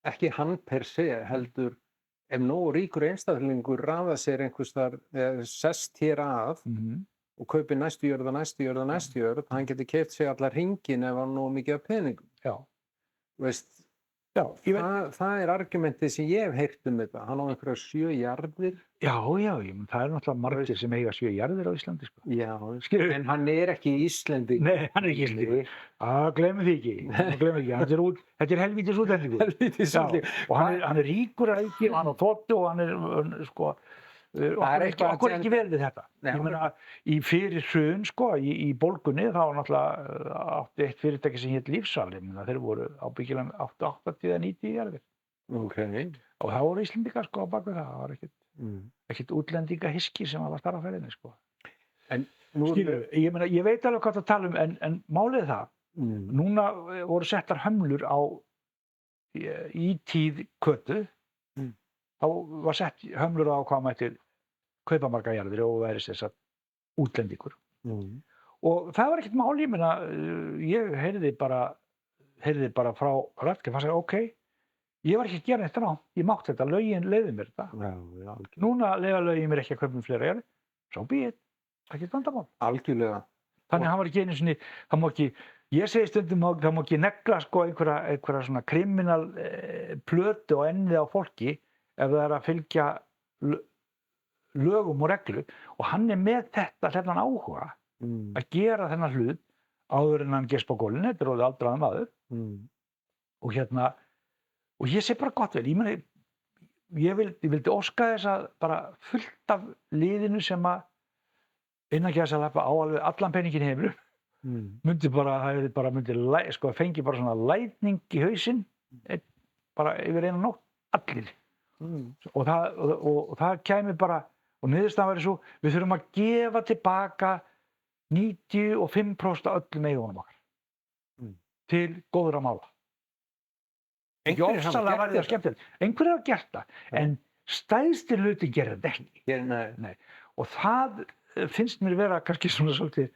ekki hann per se heldur ef nógu ríkur einstaklingur raða sér einhvers þar sest hér að og kaupi næstu jörð, hann getur keypt sig allar hringinn ef hann nógu mikið af peningum. Já. Veist, Já, það er argumentið sem ég hef heyrt þetta. Hann á einhverjar 7 jarðir. Já, það er náttúrulega margir sem eiga 7 jarðir á Íslandi, sko. Já, en hann er ekki Íslendingur. Nei, hann er ekki Íslendingur. Gleymum því ekki. Þetta er helvítis útlendingur. Og hann er ríkur að ekki, hann á þóttu og hann er, sko, okkur ekki vel við þetta. Ég meina, í fyrir hrun, sko, í bólgunni, þá náttúrulega átti eitt fyrirtæki sem hét Lífsal, þeir voru ábyggilega 80 eða 90 jarðir. Ok. Og það voru Íslendingar, sko, á baku það var ekkert útlendingahyski sem var starf á ferðinni, sko. Skilur, ég meina, ég veit alveg hvað það tala en málið það, núna voru settar hömlur í tíð Kötu, þá var sett hömlur á hvað mættir kaupa margar jarðir og væri þess að útlendingur. Og það var ekkert mál, ég meina, ég heyrði bara frá Ratcliffe, hann sagði, ok, ég var ekki að gera þetta ég mátti þetta, lögin leyfði mér þetta. Já. Núna leyfa lögin mér ekki að kaupa fleira jarðir, svo be it, ekkert vandamál. Algjörlega. Þannig hann var ekki einu sinni, það má ekki, ég segi stundum það má ekki negla sko einhverja svona kriminal plötu á ennið á fólki ef það er að fylgja lögum og reglu og hann er með þennan áhuga að gera þennan hlut áður en hann gesp á gólfinu, þetta er orðið aldraður maður og ég segi bara gott vel, ég meni ég vildi óska þess að bara fullt af liðinu sem að innan gæsalappa á alveg allan peningin í heiminum fengi bara svona lætning í hausinn bara yfir eina nótt, allir og það kæmi bara og niðurstaðan væri svo, við þurfum að gefa tilbaka 95% af öllum eigunum okkar til góðra mála. Ekki Einhverjir hafa ofsalega gert væri það þetta. skemmtilegt. Einhverjir hafa gert það, en stærsti hluti gerir þetta ekki. Nei. Og það finnst mér vera kannski svona svolítið,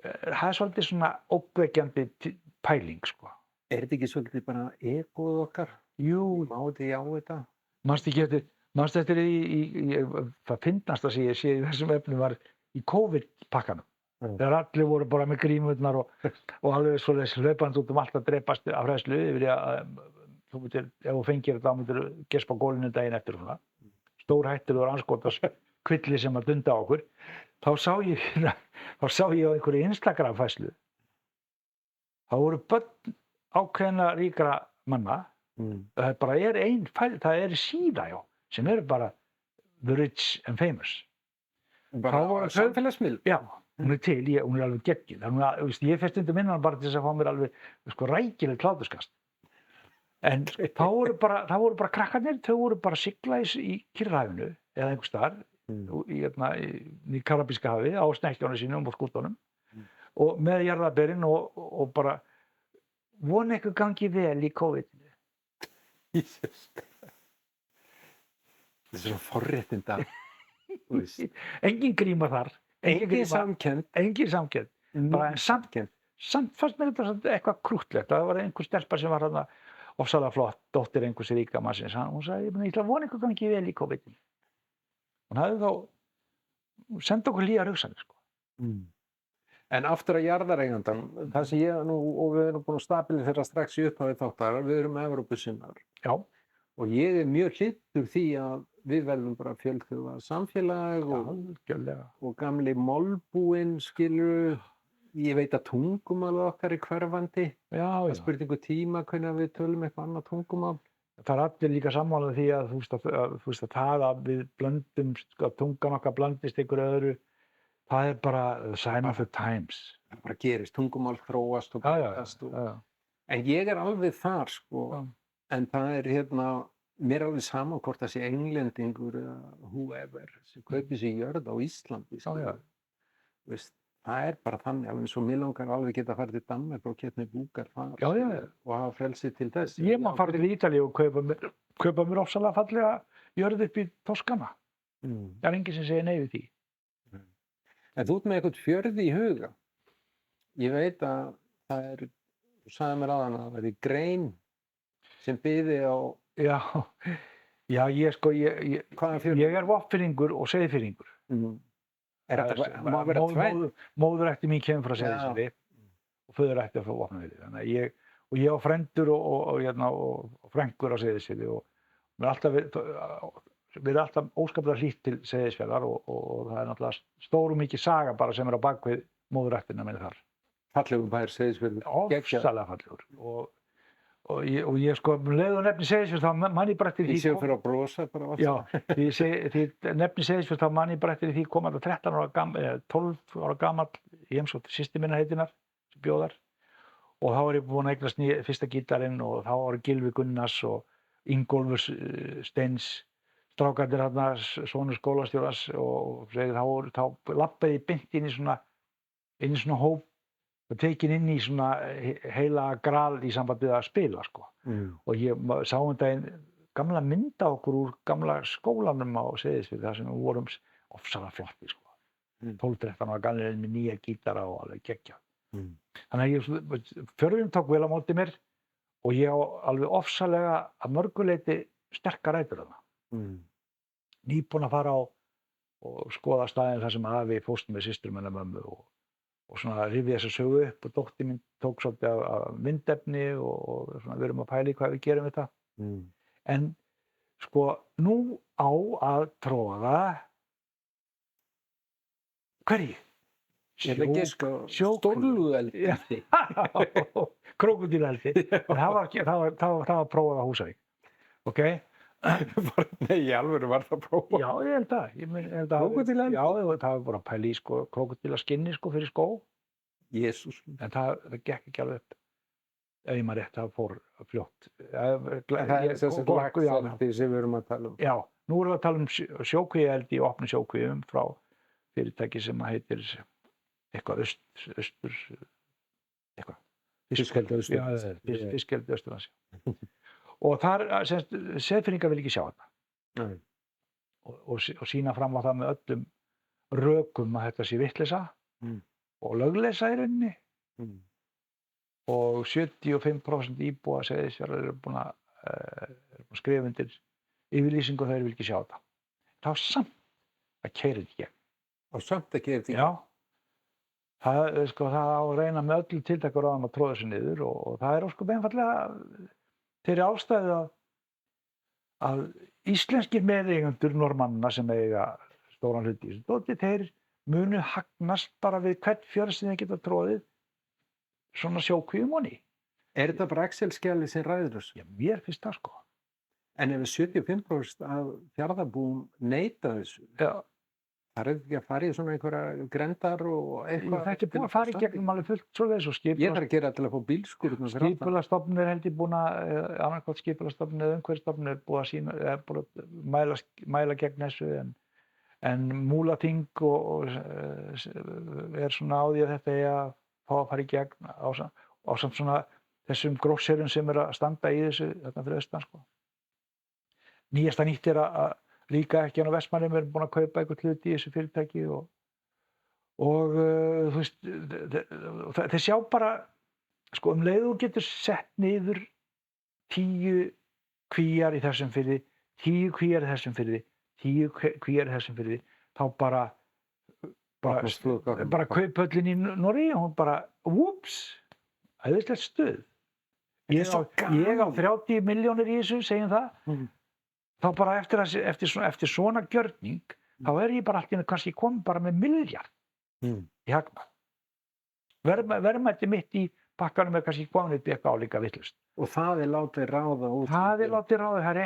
það svolítið svona ógnvekjandi pæling, sko. Þetta ekki svolítið bara egóð okkar? Jú, Máti á þetta? manstu eftir það fyndnasta sem ég sé í þessum efnum var í COVID-pakkanum. Þegar allir voru bara með grímurnar og alveg svoleiðis hlaupandi út allt að drepast af hræðslu yfir í að þú myndir, ef þú fengir þetta, þá myndir gespa á gólfinu daginn eftir svona. Stór hættulegur andskotans kvilli sem að dunda á okkur. Þá sá ég á einhverju Instagram-færslu. Það voru börn ákveðna ríkra manna. Það bara það síða, já, sem eru bara the rich and famous. Bara samfélagsmiðl? Já, hún til, hún alveg geggjuð. Ég fer stundum inn á hana bara til þess að fá mér alveg rækilegt hláturskast. En það voru bara krakkarnir, þau voru bara að sigla í Kyrrahafinu eða einhvers staðar í Karabíska hafi á snekkjónu sínum og skútunum og með jarðarberin og bara vona ykkur gangi vel í COVID-19. Þetta er svona forréttinda. Engin gríma þar. Engin samkennd. Bara en samt fannst mér þetta eitthvað krúttlegt. Það var einhver stelpa sem var þarna ofsalega flott, dóttir einhvers ríka mannsins. Hún sagði, ég ætla að vona ykkur gangi vel í COVID-19. Hún hafði þá senda okkur hlýjar hugsanir, sko. En aftur að jarðareigandann, það sem ég nú, og við erum búin að stabilisera strax í upphafi þáttar, við erum Evrópusinnar. Já. Og ég er mjög hlynntur því að við verðum bara fjölþjóða samfélag og gamli málbúinn, skilur, ég veit að tungumálið okkar er hverfandi. Já. Það er spurningu tíma hvernig við tölum eitthvað annað tungumál. Það er allir líka sammála því að þú veist að það að við blöndum, að tungan okkar blandist einhverju öðru, það er bara the sign of the times. Það bara gerist, tungumál þróast og breytast. En ég er alveg þar, sko. En það er mér er alveg sama hvort það sé englendingur eða whoever sem kaupir sér jörð á Íslandi. Veist, það er bara þannig, alveg eins og mig langar alveg geta að fara til Danmörk og keypt mér búgarð þar og hafa frelsi til þess. Ég má fara til Ítalíu og kaupa mér ofsalega fallega jörð upp í Toskana. Það er enginn sem segir nei við því. En þú ert með eitthvað fjörð í huga. Ég veit að það þú sagði mér áðan að það er grein sem byði á... Já, ég er Vopnfirðingur og Seyðfirðingur. Móðurætti mín kemur frá Seyðisfirði og föðurætti frá Vopnafirði. Þannig að ég á frændur og frængur á Seyðisfirði og við erum alltaf óskaplega hlýtt til Seyðisfjarðar og það er náttúrulega stór og mikið saga bara sem er á bakvið móðurættina minni þar. Fallegur bær Seyðisfjörður. Ofsalega fallegur. Og ég sko, leiðu nefni Seyðisfjörð, þá man ég bara eftir því... Ég sé fyrir að brosa bara alltaf. Já, því nefni Seyðisfjörð, þá man ég bara eftir því komandi 13 ára gamall, 12 ára gamall, ég heimsótti systir minna heitinnar, sem bjóðar. Og þá var ég búinn að eignast fyrsta gítarinn og þá var Gylfi Gunnars og Ingólfur Steins, strákarnir þarna, sonur skólastjórans og þá labbaði ég beint inn í svona hóp og tekin inn í svona heila gral í samband við að spila, sko. Og ég sá daginn gamla mynda okkur úr gamla skólanum á Seyðisfirði, þar sem við vorum ofsalega flotti, sko. 12-13 ára gamlir með nýja gítara og alveg geggjað. Þannig að fjörðurinn tók vel á móti mér og ég á alveg ofsalega að mörguleyti sterkar rætur þarna. Nýbúinn að fara á og skoða staðinn þar sem afi fórst með systrum hennar mömmu og svona rifja þessa sögu upp og dóttir mín tók svolítið af myndefni og svona við erum að pæla í hvað við gerum við þetta. En sko nú á að tróða hverju? Stórlúðeldi. Krókódílaeldi. Það var prófað á Húsavík. Ok? Nei, í alvöru var það prófað. Já, ég held að. Krókódílaeldi? Já, það var bara að pæla í krókódílaskinni fyrir skó. Jesús. En það gekk ekki alveg upp. Ef ég maður rétt, það fór fljótt. Það er þess að laxeldi sem við erum að tala um. Já, nú erum við að tala um sjókvíaeldi í opnu sjókvíum frá fyrirtæki sem heitir eitthvað austur, eitthvað. Fiskeldi Austurlands. Já, fiskeldi Austurlands. Og þar, Seyðfirðingar vil ekki sjá þetta. Nei. Og sýna fram á það með öllum rökum að þetta sé vitleysa og lögleysa í rauninni. Og 75% íbúa Seyðisfjarðar eru búin að skrifa undir yfirlýsingu og þeir vil ekki sjá þetta. Það var samt að keyra þetta í gegn. Og samt að gera þetta í Já. Það á að reyna með öllum tiltækaráðum að tróða þessu niður og það ósköp einfaldlega þeirri ástæðu að íslenskir meðeigendur Norðmannanna sem eiga stóran hluti í þessu dóti, þeir munu hagnast bara við hvern fjörð sem þeir geta tróðið svona sjókvíum onni. Er þetta bara Excel-skjalið sem ræður þessu? Já, mér finnst það sko. En ef 75% af fjarðarbúum neita þessu, það ekki að fara í svona einhverja grendar og eitthvað? Þetta búið að fara í gegnum alveg fullt svoleiðis og Ég þarf að gera til að fá bílskúrna fyrir alla. Skipulagsstofnun held ég búin að, annarkvæmt Skipulagsstofnun eða Umhverfisstofnun búið að sýna, búið að mæla gegn þessu en Múlaþing svona á því að þetta að fá að fara í gegn ásamt svona þessum grósserum sem að standa í þessu þarna fyrir austan sko. Nýjasta nýtt að líka ekki á Vestmannaeyjum er búin að kaupa eitthvað hluti í þessu fyrirtæki og þú veist, þeir sjá bara, sko leið þú getur sett niður 10 kvíar í þessum firði, 10 kvíar í þessum firði, 10 kvíar í þessum firði, þá bara kauphöllin í Noregi, hún bara, úps, æðislegt stuð. Ég á 30 milljónir í þessu, segjum það. Þá bara eftir svona gjörning, þá ég bara allt í einu kannski komið bara með milljarð í hagnað. Verðmæti mitt í pakkanum kannski komið upp eitthvað álíka vitlaust. Og það látið ráða út? Það látið ráða, það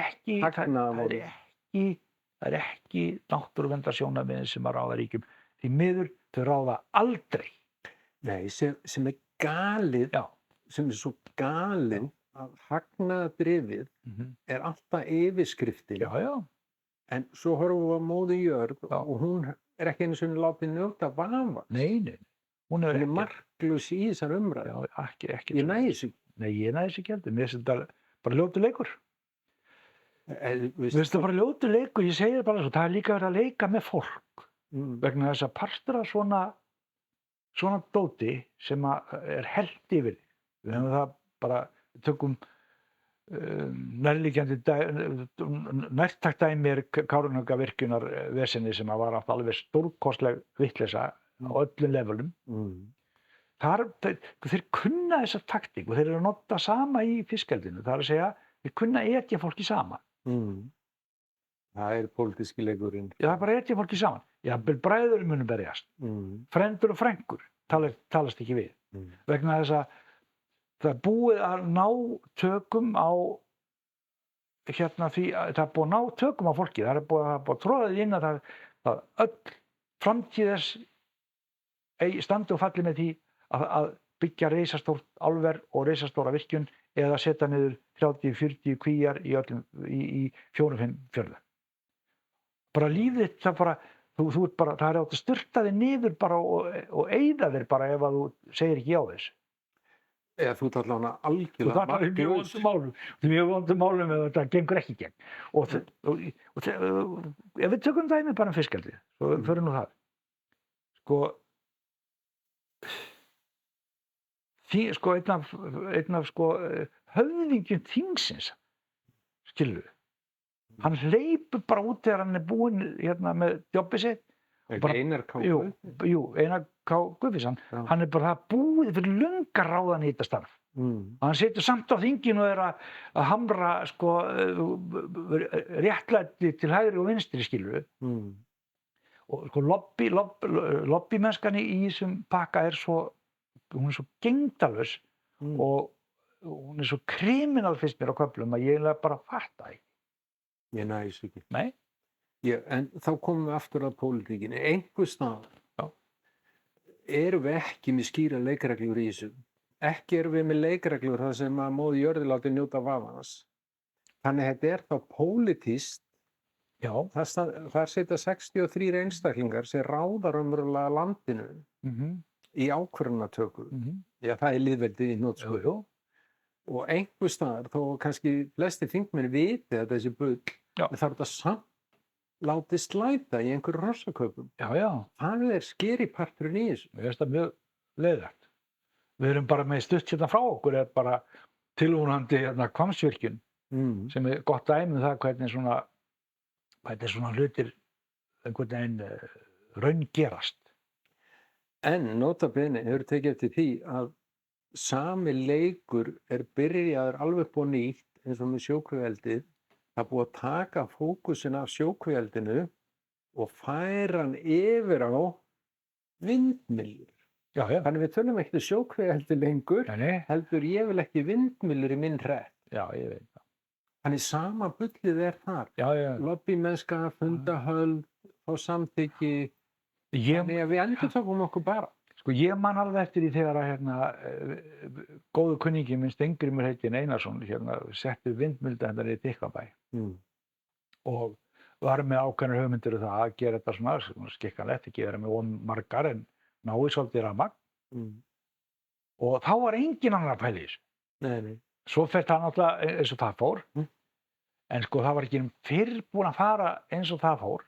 er ekki náttúruverndarsjónarmiðin sem að ráða ríkjum. Því miður, þau ráða aldrei. Nei, sem galið, sem svo galið, að hagnaðardrifið alltaf yfirskriftin. Já. En svo horfum við á móður jörð og hún ekki einu sinni látið njóta vafa. Nei. Hún er marklaus í þessar umræðu. Já, ekki. Ég næði þessu. Nei, ég næði þessu ekki heldur. Mér finnst þetta bara ljótur leikur. Mér finnst þetta bara ljótur leikur. Ég segi það bara svo. Það er líka verið að leika með fólk. Vegna þess að partur af svona dóti sem er hellt yfir. Við hefum það bara tökum nærtækt dæmi Kárahnjúkavirkjunar vesenið sem var alveg stórkostleg vitleysa á öllum levelum. Þeir kunna þessa taktík og þeir eru að nota sama í fiskeldinu. Það er að segja, þeir kunna etja fólki saman. Það er pólitíski leikurinn. Já, það er bara etja fólki saman. Jafnvel bræður munu berjast. Frændur og frængur talast ekki við. Vegna þess að það er búið að ná tökum á því, það er búið að ná tökum á fólki, það er búið að tróða því inn að það öll framtíð þess standi og falli með því að byggja risastórt álver og risastóra virkjun eða setja niður 30-40 kvíar í 4-5 fjörðum. Bara lífið það bara, það er átt að sturta þig niður bara og eyða þér bara ef að þú segir ekki á þessu. Eða þú talar hana algjörlega mjög vondum málum ef þetta gengur ekki gegn. Og ef við tökum dæmi bara fiskeldið, svo förum nú það. Einn af höfðingjum þingsins, skilurðu, hann hleypur bara út þegar hann er búinn með jobbið sitt. Einar K. Einar K. Guðfinnsson, hann er bara búið fyrir löngu ráðan í þetta starf. Hann situr samt á þinginu og að hamra réttlæti til hægri og vinstri, skilurðu. Og lobbymennskan í þessum pakka hún er svo gegndarlaus og hún er svo kriminal fyrst mér á köflum að ég bara fatta ekki. Ég næði þessu ekki. Nei. En þá komum við aftur að pólitíkinni. Einhvers staðar erum við ekki með skýra leikreglur í þessu. Ekki erum við með leikreglur þar sem að móður jörði láti njóta vafans. Þannig að þetta þá pólitískt. Já. Það setja 63 einstaklingar sem ráðar umverulega landinu í ákvörðunartöku. Mhm. Já, það er lýðveldið í Jú, hnotskurn. jú. Og einhvers staðar, þó kannski flestir þingmenn viti að þessi bull, Já. þá er þetta samt látið slæta í einhverjum hrossakaupum. Já, já. Það er skeriparturinn í þessu. Mér finnst það mjög leiðilegt. Við erum bara með stutt hérna frá okkur er bara tilvonandi hérna Hvammsvirkjun sem er gott dæmi um það hvernig svona hlutir einhvern veginn raungerast. En nota bene hefur tekið eftir því að sami leikur er byrjaður alveg upp á nýtt eins og með sjókvíaeldið. Það er búið að taka fókusin af sjókvíaeldinu og færa hann yfir á vindmyllur. Já, já. Þannig við tölum ekki sjókvíaeldi lengur, Nei. heldur ég vil ekki vindmyllur í minn hrepp. Já, ég veit það. Þannig sama bullið er þar. Já, já. Lobbymennska, fundahöld, fá samþykki. Þannig að við endurtökum okkur bara. Sko ég man alveg eftir því þegar að góðu kunningi minn Steingrímur heitinn Einarsson setti vindmylda í Þykkvabæ og var með ákveðnar hugmyndir um það að gera þetta svona skikkanlegt, ekki vera með margar en náði svolítið rafmagn og þá var engin annar að pæla í þessu. Nei. Svo fer það náttúrulega eins og það fór en sko það var ekki fyrr búin að fara eins og það fór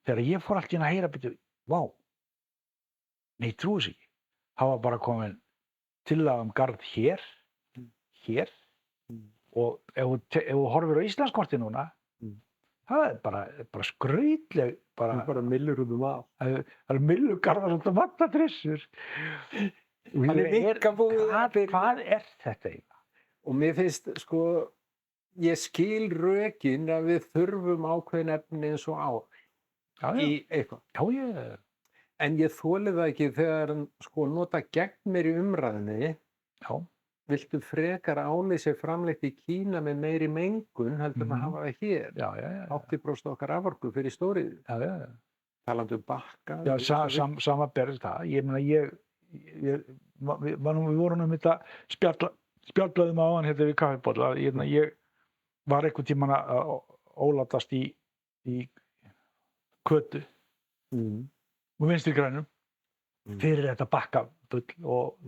þegar ég fór allt í að heyra byrju, vá. Nei, trúi sig ekki. Það var bara komin tillaga garð hér og ef þú horfir á Íslandskortið núna, það er bara skrautleg, bara myllur út um allt. Það eru myllugarðar út um alla trissur. Hvað er þetta eiginlega? Og mér finnst, sko, ég skil rökin að við þurfum ákveðin efni eins og ál í eitthvað. Já, ég... En ég þoli það ekki þegar sko nota gegn mér í umræðinni. Já. Viltu frekar álið sér framleitt í Kína með meiri mengun heldur en að hafa það hér. Já. 80% okkar raforku fyrir stóriðju. Já. Talandi um Bakka. Já, sama berð það. Ég meina, við vorum þetta spjallaðum á hann hérna við kaffibolla. Ég var einhvern tímann að ólatast í Kötu. Og Vinstri grænum fyrir þetta Bakkabull og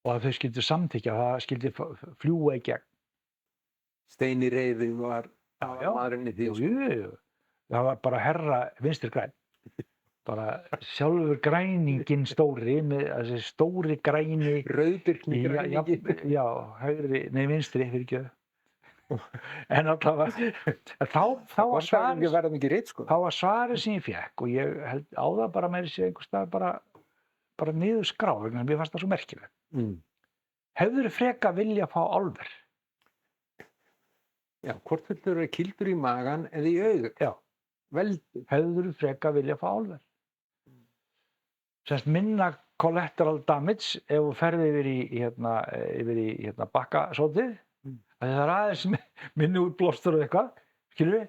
að þau skyldu samþykkja, það skyldi fljúga í gegn. Steini Reiði var maðurinn í því. Jú. Það var bara herra Vinstri græn. Bara sjálfur græningin stóri, með þessi stóri græni. Rauðbirkni græningi. Já, hægri, nei vinstri, fyrir ekki. En alltaf þá var svarið sem ég fékk og ég held á það bara með þessi einhvers staðar bara niður skrá vegna mér fannst það svo merkilegt. Hefðirðu frekar vilja fá álver? Já, hvort vildur vera kildur í magan eða í augu? Já. Veldur. Hefðirðu frekar vilja fá álver? Semst minna collateral damage ef þú ferði yfir í Bakkasótið. Það er aðeins minni útblástur og eitthvað, skilurðu,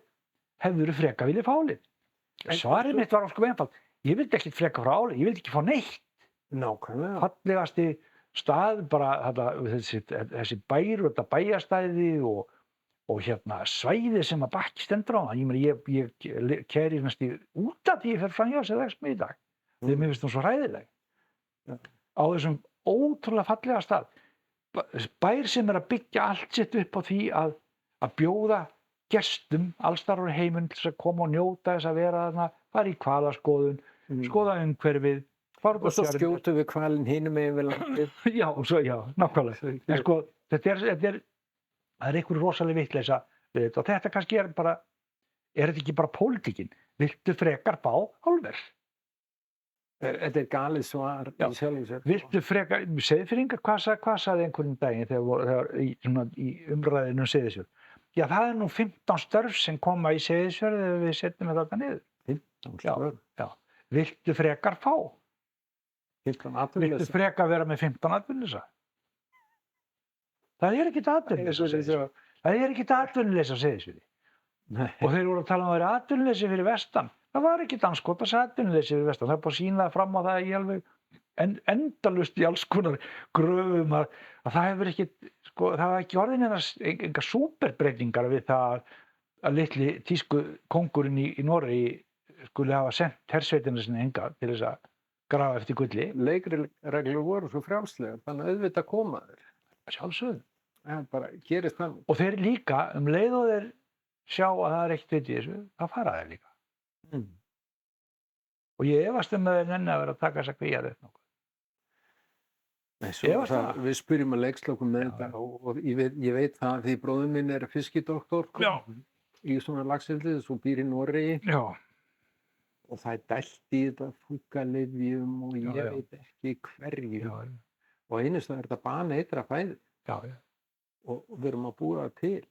hefðirðu frekar viljað fá álið? Svarið mitt var ósköp einfalt. Ég vildi ekkert frekar fá álið, ég vildi ekki fá neitt. Nákvæmlega. Fallegasti stað, bara þessi bær og þetta bæjarstæði og svæði sem að Bakki stendur á það. Ég meina, ég keyri næstum út af því ég fer fram hjá þessi verksmiðju í dag. Þegar mér finnst hún svo hræðileg. Á þessum ótrúlega fallega stað. Bær sem er að byggja allt sitt upp á því að bjóða gestum alls staðar úr heiminum til þess að koma og njóta þess að vera þarna, fara í hvalaskoðun, skoða umhverfið. Og svo skjótum við hvalinn hinum megin við landið. Já, nákvæmlega. En sko, það er einhver rosaleg vitleysa við þetta og þetta kannski er þetta ekki bara pólitíkin? Viltu frekar fá álver? Þetta er galið svar í sjálfum sér. Viltu frekar, Seyðfirðingar, hvað sagði einhvern daginn þegar í umræðinu um Seyðisfjörð? Já, það er nú 15 störf sem koma í Seyðisfjörð ef við setjum þetta niður. 15 störf? Já. Viltu frekar fá? 15 atvinnuleysa? Viltu frekar vera með 15 atvinnuleysa? Það er ekkert atvinnuleysa. Það er ekkert atvinnuleysa á Seyðisfirði. Og þeir voru að tala um að vera atvinnuleysi fyrir vestan. Það var ekkert andskotans atvinnuleysi fyrir vestan. Það er bara að sýna fram á það í alveg endalaust í alls konar gröfum að það hefur ekkert, sko, það var ekki orðin engar súperbreytingar við það að litli tísku kóngurinn í Noregi skuli hafa sent hersveitina sinni hingað til þess að grafa eftir gulli. Leikreglur voru svo frjálslegar, þannig að auðvitað koma þeir. Sjálfsögðu. Það bara gerist þannig. Og þeir líka, leið og þeir sjá að það er ekkert vit í þessu, þá fara þeir líka. Og ég efast að þeir nenni að vera að taka þess að kvíja þetta nokkuð. Nei, við spyrjum að leikslókum með þetta og ég veit það því bróðir minn er fiskidoktor í svona laxeldi, svo býr í Noregi. Já. Og það er dælt í þetta fuggalyfjum og ég veit ekki hverju. Já. Og einust það er þetta baneitra fæði. Já. Og við erum að búa það til.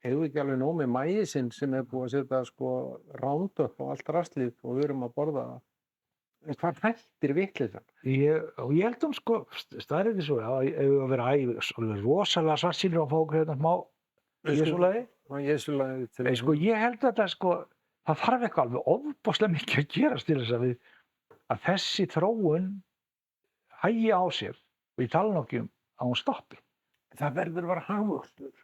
Hefur við ekki alveg nóg með maísinn sem er búið að setja sko Roundup og allt rastlið og við erum að borða það. En hvað hættir vitleysan? Og ég held sko, staðreyndi svo, ef við að vera rosalega svartsýnir á fólk hérna smá jesúlagi. Jesúlagi til sko, ég held að þetta sko, það þarf eitthvað alveg ofboðslega mikið að gerast til þess að þessi þróun hægi á sér og ég tala nokkuð að hún stoppi. Það verður að vera hagvöxtur.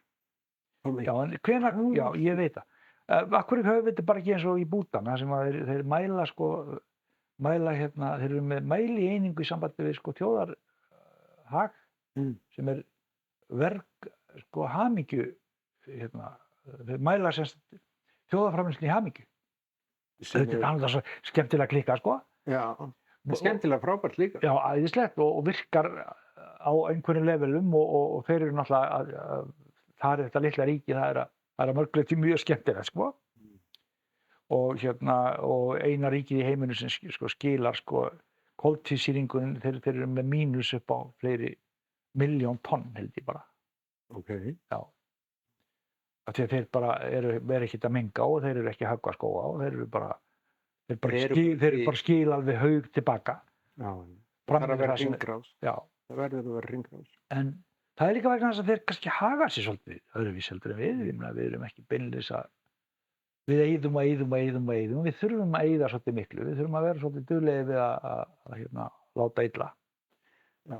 Já, en hvenær, já, ég veit það. Af hverju höfum við þetta bara ekki eins og í Bútan, þar sem að þeir mæla sko, þeir eru með mælieiningu í sambandi við sko þjóðarhag sem er verk sko hamingju, þeir mæla sem þjóðarframleiðslu í hamingju. Þetta er annað svo skemmtilega klikka sko. Já, skemmtilega frábært líka. Já, æðislegt og virkar á einhverjum levelum og þeir eru náttúrulega, það er þetta litla ríki, það er að mörgleiti mjög skemmtilegt sko. Og eina ríkið í heiminum sem sko skilar sko koltvísýringunum, þeir eru með mínus upp á fleiri milljón tonn held ég bara. Okay. Já. Af því að þeir bara eru ekkert að menga og þeir eru ekki að höggva skóga og þeir eru bara skila alveg haug tilbaka. Já, það þarf að vera hringrás. Já. Það verður að vera hringrás. En það er líka vegna þess að þeir kannski haga sér svolítið öðruvísi heldur en við erum ekki beinlínis að við eyðum, við þurfum að eyða svolítið miklu, við þurfum að vera svolítið duglegir við að láta illa.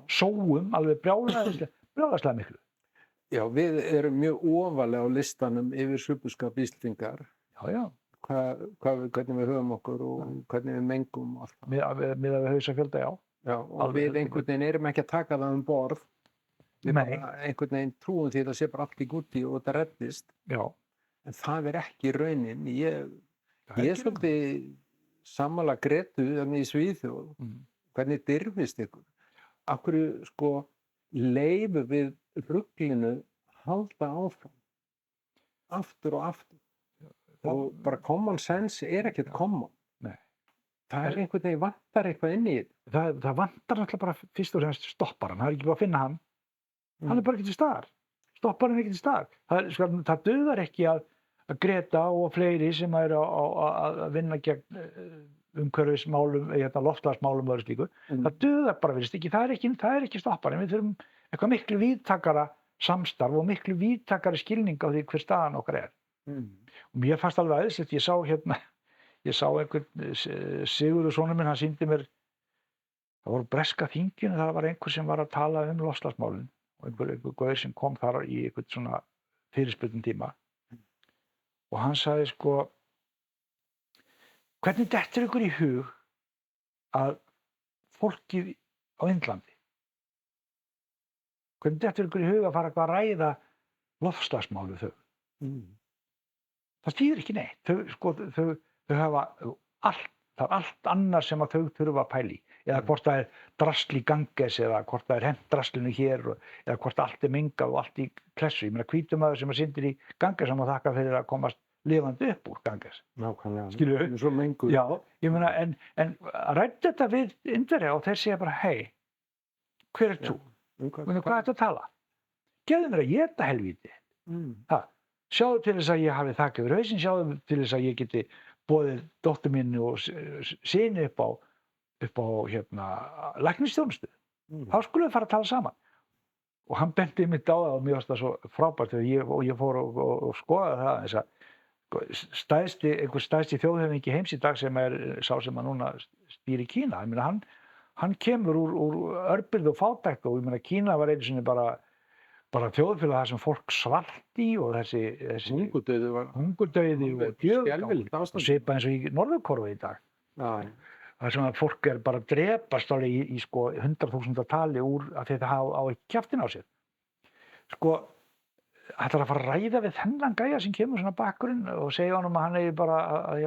Sóum alveg brjálæðislega miklu. Já, við erum mjög ofarlega á listanum yfir supuskap Íslendingar. Já. Hvernig við höfum okkur og hvernig við mengum og allt það. Miðað við hausafjölda, já. Já, og við einhvern veginn erum ekki að taka það borð. Við bara einhvern veginn trúum því að það sé bara allt í gúti og þetta reddist. Já. En það er ekki raunin. Ég er svolítið sammála Gretu í Svíþjóð. Hvernig dirfist ykkur? Af hverju sko leyfum við ruglinu halda áfram? Aftur og aftur. Og bara common sense er ekkert common. Nei. Það er einhvern veginn vantar eitthvað inn í þetta. Það vantar náttúrulega bara fyrst og fremst stopparan. Það er ekki bara að finna hann. Hann er bara ekki til staðar. Stopparinn er ekki til staðar. Það dugar ekki að Greta og fleiri sem eru að vinna gegn umhverfismálum, loftslagsmálum og öðru slíku. Það dugar bara virðist ekki. Það er ekki stopparinn. Við þurfum eitthvað miklu víðtækara samstarf og miklu víðtækari skilning á því hver staðan okkar er. Og mér fannst alveg æðislegt, ég sá einhvern Sigurður sonur minn, hann sýndi mér, það voru breska þinginu, það var einhver sem var að tala loftslagsmálin og einhver gaur sem kom þar í einhvern svona fyrirspurnum tíma og hann sagði sko, hvernig dettur ykkur í hug að fólkið á Indlandi, hvernig dettur ykkur í hug að fara eitthvað að ræða loftslagsmál við þau? Það þýðir ekki neitt. Þau hafa það er allt annað sem að þau þurfa að pæla í. Eða hvort það er drasl í Ganges eða hvort það er hent draslinu hér eða hvort allt er mengað og allt í klessu. Ég meina hvítumaður sem syndir í Ganges hann má þakka fyrir að komast lifandi upp úr Ganges. Nákvæmlega. Skilurðu? Svo menguð. Já, ég meina en ræddu þetta við Indverja og þeir segja bara hei, hver er þú? Hvað er þetta að tala? Gefðu mér að éta helvíti. Sjáðu til þess að ég hafi þakka yfir hausinn, sjáðu til þess að ég geti boðið dóttur minni og syni upp á læknisþjónustu. Þá skulum við fara að tala saman. Og hann benti mitt á það og mér fannst það svo frábært og ég fór og skoðaði það þess að einhver stærsti þjóðhöfðingi heims í dag sem er sá sem að núna stýrir Kína. Ég meina hann kemur úr örbirgð og fátækt og ég meina Kína var einu sinni bara þjóðfélag þar sem fólk svalt í og þessi hungurdauði og djöfn og svipað eins og í Norður-Kóreu í dag. þar sem að fólk bara að drepast alveg í sko 100.000 tali úr að því það á ekki kjaftin á sér. Sko, ætlar að fara að ræða við þennan gæja sem kemur svona bakgrunn og segja honum að hann eigi bara að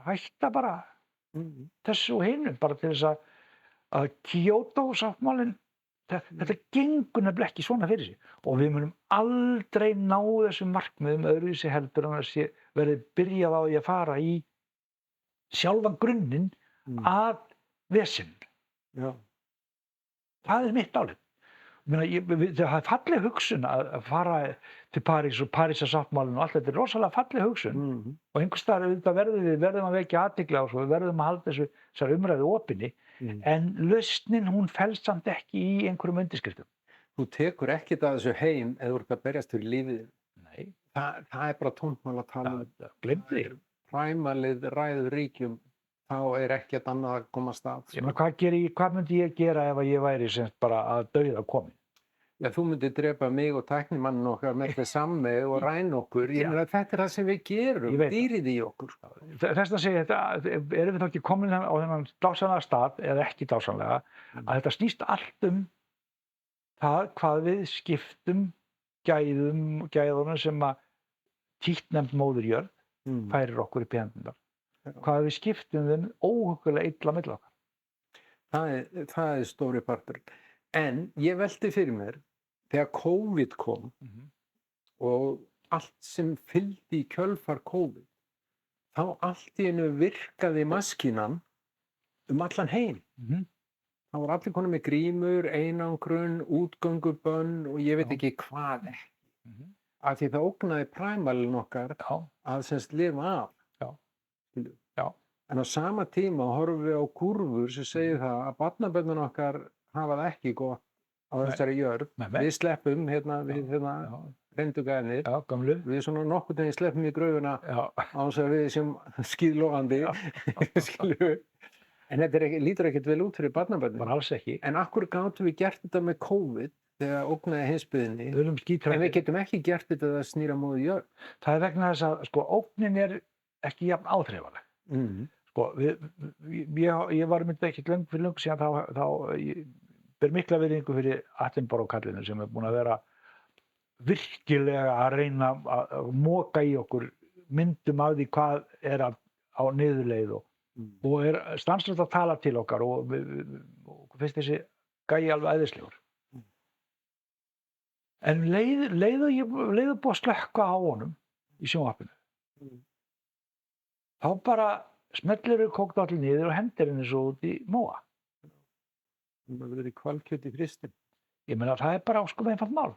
hætta bara þessu og hinu, bara til þess að Kyoto-sáttmálinn, þetta gengur nefnilega ekki svona fyrir sig og við munum aldrei ná þessum markmiðum öðruvísi heldur en að verði byrjað á því að fara í sjálfan grunninn að vesinn. Já. Það mitt álit. Það falleg hugsun að fara til París og Parísarsáttmálinn og allt þetta rosalega falleg hugsun og einhvers staðar verðum að vekja athygli á svo, við verðum að halda þessar umræðu opinni en lausnin hún felst samt ekki í einhverjum undirskriftum. Þú tekur ekkert að þessu heim eða þú ert að berjast fyrir lífið. Nei. Það bara tómmál að tala Gleymdu því. Præmalið ræður ríkjum, þá ekkert annað að koma af stað. Ég meina, hvað myndi ég gera ef ég væri sem bara að dauða komin? Já, þú myndir drepa mig og tæknimanninn okkar með það samme og ræna okkur. Ég meina, þetta það sem við gerum, dýrið í okkur. Þess vegna segi ég þetta, erum við þá ekki komin á þennan dásamlega stað, eða ekki dásamlega, að þetta snýst allt það hvað við skiptum gæðunum sem að títtnefnd móðir jörð færir okkur upp í hendurnar. Hvað við skiptum þeim óhuggulega illa milli okkar. Það stóri partur. En ég velti fyrir mér, þegar COVID kom og allt sem fylgdi í kjölfar COVID, þá allt í einu virkaði maskínan allan heim. Það voru allir konur með grímur, einangrun, útgöngubönn og ég veit ekki hvað ekki. Af því það ógnaði præmalinn okkar að semst lifa af. Já. En á sama tíma horfum við á kúrfur sem segir það að barnabörnin okkar hafa það ekki gott á þessari jörð. Við sleppum reyndugarnir. Já, gömlu. Við svona nokkurn veginn sleppum í gröfuna á þess að við sem skíðlogandi. En þetta lítur ekkert vel út fyrir barnabörnin. Bara alls ekki. En af hverju gátum við gert þetta með COVID þegar ógnaði heimsbyggðinni? En við getum ekki gert þetta að snýra móðu jörð. Það vegna þess að sko ógnin ekki jafn áþreifanleg. Sko, ég var myndið ekkert fyrir löngu síðan þá ég ber mikla virðingu fyrir Attenborough-kallinu sem búinn að vera virkilega að reyna að moka í okkur myndum af því hvað á niðurleið og stanslaust að tala til okkar og finnst þessi gæi alveg æðislegur. En leiðu búið að slökkva á honum í sjónvarpinu. Þá bara smellir kókdallinn niður og hendir henni svo út í móa. Það verður í hvalkjöt í frystin. Ég meina, það bara ósköp einfalt mál.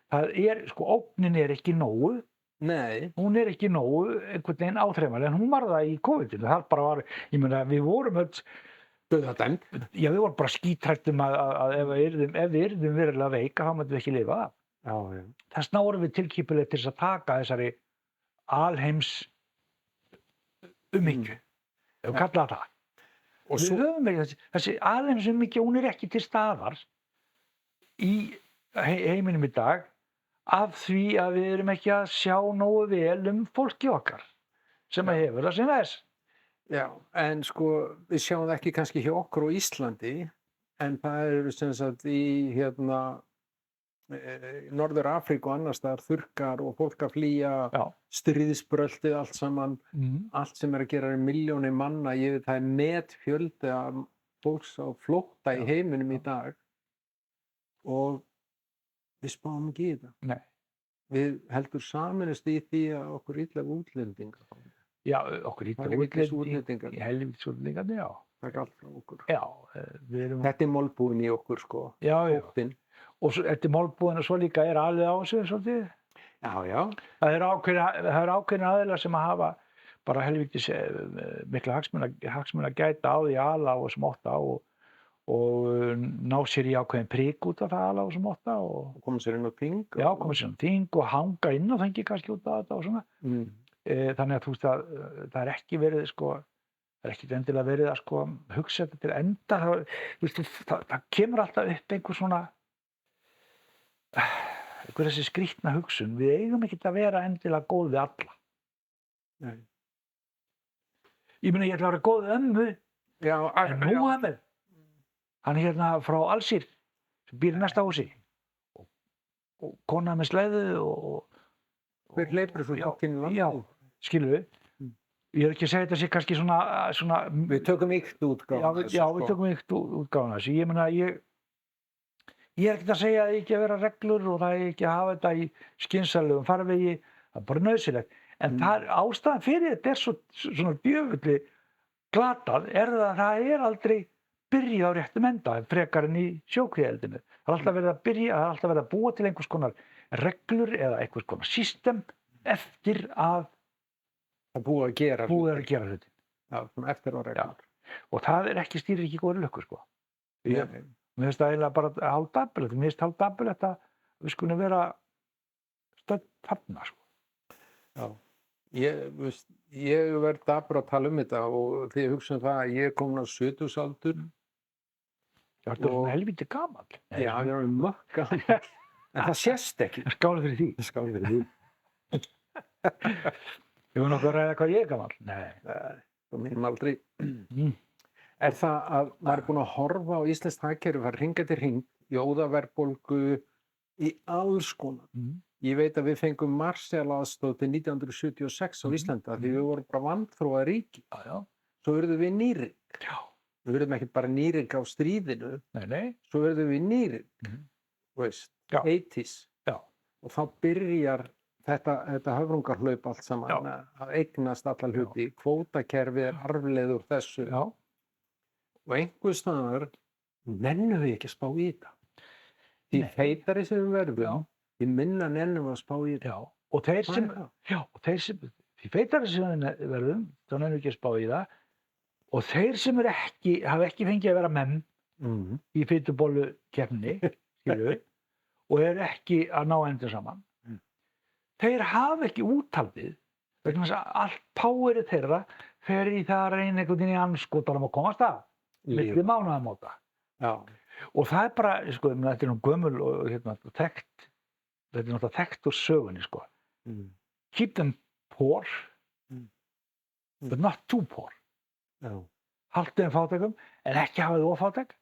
Ógnin ekki nógu. Nei. Hún ekki nógu einhvern veginn áþreifanleg, en hún var það í COVID-inu. Það bara var, ég meina, við vorum öll dauðadæmd. Já, við vorum bara skítrættum að ef við yrðum verulega veika, þá myndum við ekki lifa það. Já. Þess vegna vorum við tilkippilegir til þess að taka þessari alheims umhyggju, ef við kallaðum það. Og við höfum þessi alheims umhyggja, hún ekki til staðar í heiminum í dag af því að við erum ekki að sjá nógu vel fólki okkar sem hefur það sem þess. Já, en sko við sjáum það ekki kannski hjá okkur á Íslandi, en það sem sagt í Norður Afríku og annars staðar þurrkar og fólk að flýja stríðsbröltið allt saman, allt sem að gera milljónir manna, það metfjöldi af fólks á flótta í heiminum í dag og við spáum ekki í þetta. Nei. Við heldur saminust í því að okkur illa útlendingar. Já, okkur illa útlendingar. Helvítis útlendingar, já. Það allt frá okkur. Já. Þetta málbúin í okkur, sko. Já. Og þetta málbúin og svo líka alveg á þessu svolítið. Já. Það ákveðin aðilar sem að hafa bara helvítis mikla hagsmuna gæta á því að ala á þessum 8 og ná sér í ákveðin prik út af það ala á þessum 8 og koma sér inn á þing. Já, koma sér inn á þing og hanga inn á þingi kannski út af þetta og svona. Þannig að þú veist að það ekki verið sko, það ekki endilega verið að sko hugsa þetta til enda. Það kemur alltaf upp einhver þessi skrýtna hugsun. Við eigum ekki að vera endilega góð við alla. Nei. Ég meina, ég ætla að vera góð við ömmu Já, En Múhameð, hann hérna frá Alsír, sem býr í næsta húsi, og kona með slæðu hver hleypur svo fólkinn í já, landið? skilur við. Ég er ekki að segja þetta sé kannski svona Við tökum ykt útgáfuna. já, við tökum ykt útgáfuna þessu. Ég meina, ég er ekkert að segja að það eigi ekki að vera reglur og það eigi ekki að hafa þetta í skynsamlegum farvegi, það er bara nauðsynlegt. En ástæðan fyrir þetta er svona djöfulli glatað, er það er aldrei byrjað á réttum enda, frekar en í sjókvíaeldinu. Það er alltaf verið að byrja, það er alltaf verið að búa til einhvers konar reglur eða einhvers konar system eftir að Það búið að gera hluti. Já, eftir á reglur. Og það er ekki stýrir ekki góður lukku, sko. Nei. Mér finnst það eiginlega bara hálfdapulegt. Mér finnst hálfdapulegt að við skulum vera stödd þarna, sko. Já. Ég verð dapur að tala þetta og þið hugsaum það að ég er komin á 70-aldur. Já, þetta er svona helvíti gamall. Já, ég er mjög gamall. En það sést ekki. Skáli fyrir því. Skáli fyrir því. Ég var nokkuð að ræða hvað ég er gamall. Nei. Það mínum aldrei. Er það að maður er búinn að horfa á íslenskt hagkerfi, fara hring eftir hring, jóðaverðbólgu í alls konar. Ég veit að við fengum Marshall-aðstoð til 1976 á Íslandi því við vorum bara vanþróað ríki. Já. Svo urðum við nýrík. Já. Við urðum ekkert bara nýrík á stríðinu. Nei. Svo urðum við nýrík. Veist, 80s. Já. Og þá byrjar þetta höfrungarhlaup allt saman að eignast alla hluti. Kvótakerfið er arfleið úr þessu. Já. Og einhvers staðar nennum við ekki að spá í þetta. Því feitari sem við verðum, því minna nennum við að spá í þetta. Já. Og þeir sem því feitari sem við verðum, þá nennum við ekki að spá í það. Og þeir sem hafa ekki fengið að vera menn í fitubollukeppninni, skilju, og ekki að ná endur saman. Þeir hafa ekki úthaldið, vegna þess að allt powerið þeirra fer í það að reyna einhvern veginn í andskotanum að komast að, milli mánaðamóta. Já. Og það er bara, sko, þetta er nú gömul og þekkt, þetta er náttúrulega þekkt úr sögunni, sko. Keep them poor, but not too poor. Já. Haltu þeim fátækum, en ekki hafa þau ofátæk.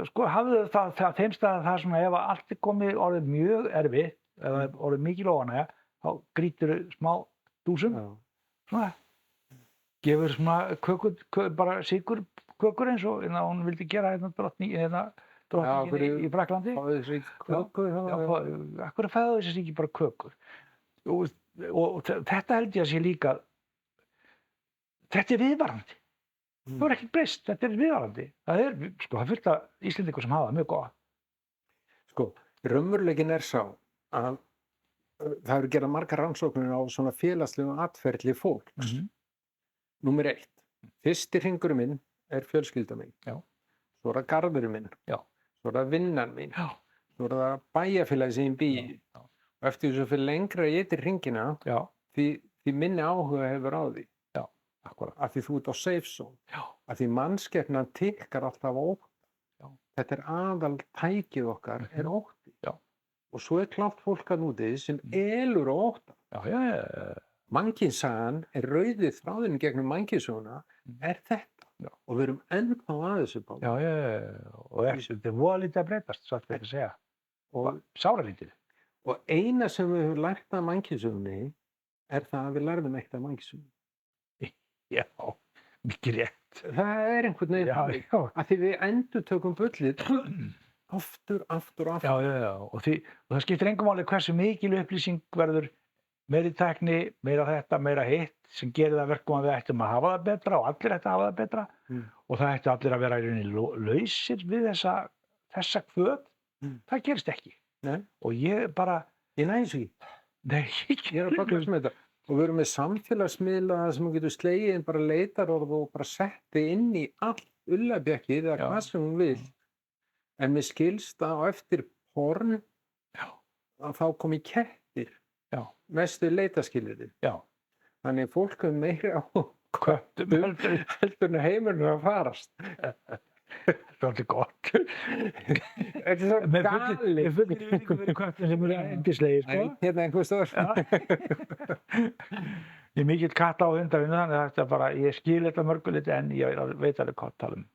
Sko, hafðu það þeim stað að það svona, ef allt er komið orðið mjög erfitt, ef orðið mikil óánægja, þá grítur smá dúsum, svona, gefur svona kökur, bara sykurkökur eins og hún vildi gera drottningin í Frakklandi. Akkur fæðu þessi ekki bara kökur. Og þetta held ég að sé líka, þetta er viðvarandi. Það er ekkert breyst, þetta er viðvarandi. Það er fullt af Íslendingur sem hafa mjög góða. Sko, raunveruleikinn er sá að það eru gerað margar rannsóknir á svona félagslegum atferli fólks. Númer 1. Fyrsti hringurinn minn er fjölskylda mín. Já. Svo er það garðurinn minn. Já. Svo er það vinnan mín. Já. Svo er það bæjarfélagið sem ég bý í. Og eftir þess að fyrir lengra ég til hringina, því minni áhuga hefur á því. Já, akkurat. Af því þú ert á safe zone. Já. Af því mannskepnan tikkar alltaf ótt. Já. Þetta er aðal tækið okkar, er ótti. Já. Og svo er klárt fólk að núti sem elur á ótta. Já. Mannkynssagan er rauði þráðurinn gegnum mannkynsöguna, er þetta. Já. Og við erum ennþá að þessu báðu. Já. Og þetta er voða lítið að breytast, satt við að segja. Og sáralítið. Og eina sem við höfum lært af mannkynsögunni er það að við lærðum ekkert af mannkynsögunni. Já, mikið rétt. Það er einhvern veginn að því við endurtökum bullið aftur. Já. Og það skiptir engum máli hversu mikil upplýsing verður, meiri tækni, meira þetta, meira hitt, sem gerir það verkum að við ættum að hafa það betra og allir ættu að hafa það betra. Og það ættu allir að vera í rauninni lausir við þessa kvöð. Það gerist ekki. Nei. Og ég bara... Ég næði þessu ekki. Nei, ég er að bakast með þetta. Og við erum með samfélagsmiðla sem getur slegið bara leitarorð og bara setti inn í allt ullabjökkið eða hvað sem hún vil. En mér skilst að á eftir porn að þá komi kettir. Mestu leitaskilirði. Þannig fólk meira á köttum heldur en heimurinn að farast. Svolítið gott. Þetta er svo galið. Við fullum ykkur fyrir köttum sem eru endislegir, sko. Hérna einhver stór. Ég er mikill katta- og hundavinur, þannig að þetta bara, ég skil þetta mörguliti en ég veit alveg hvað að tala um.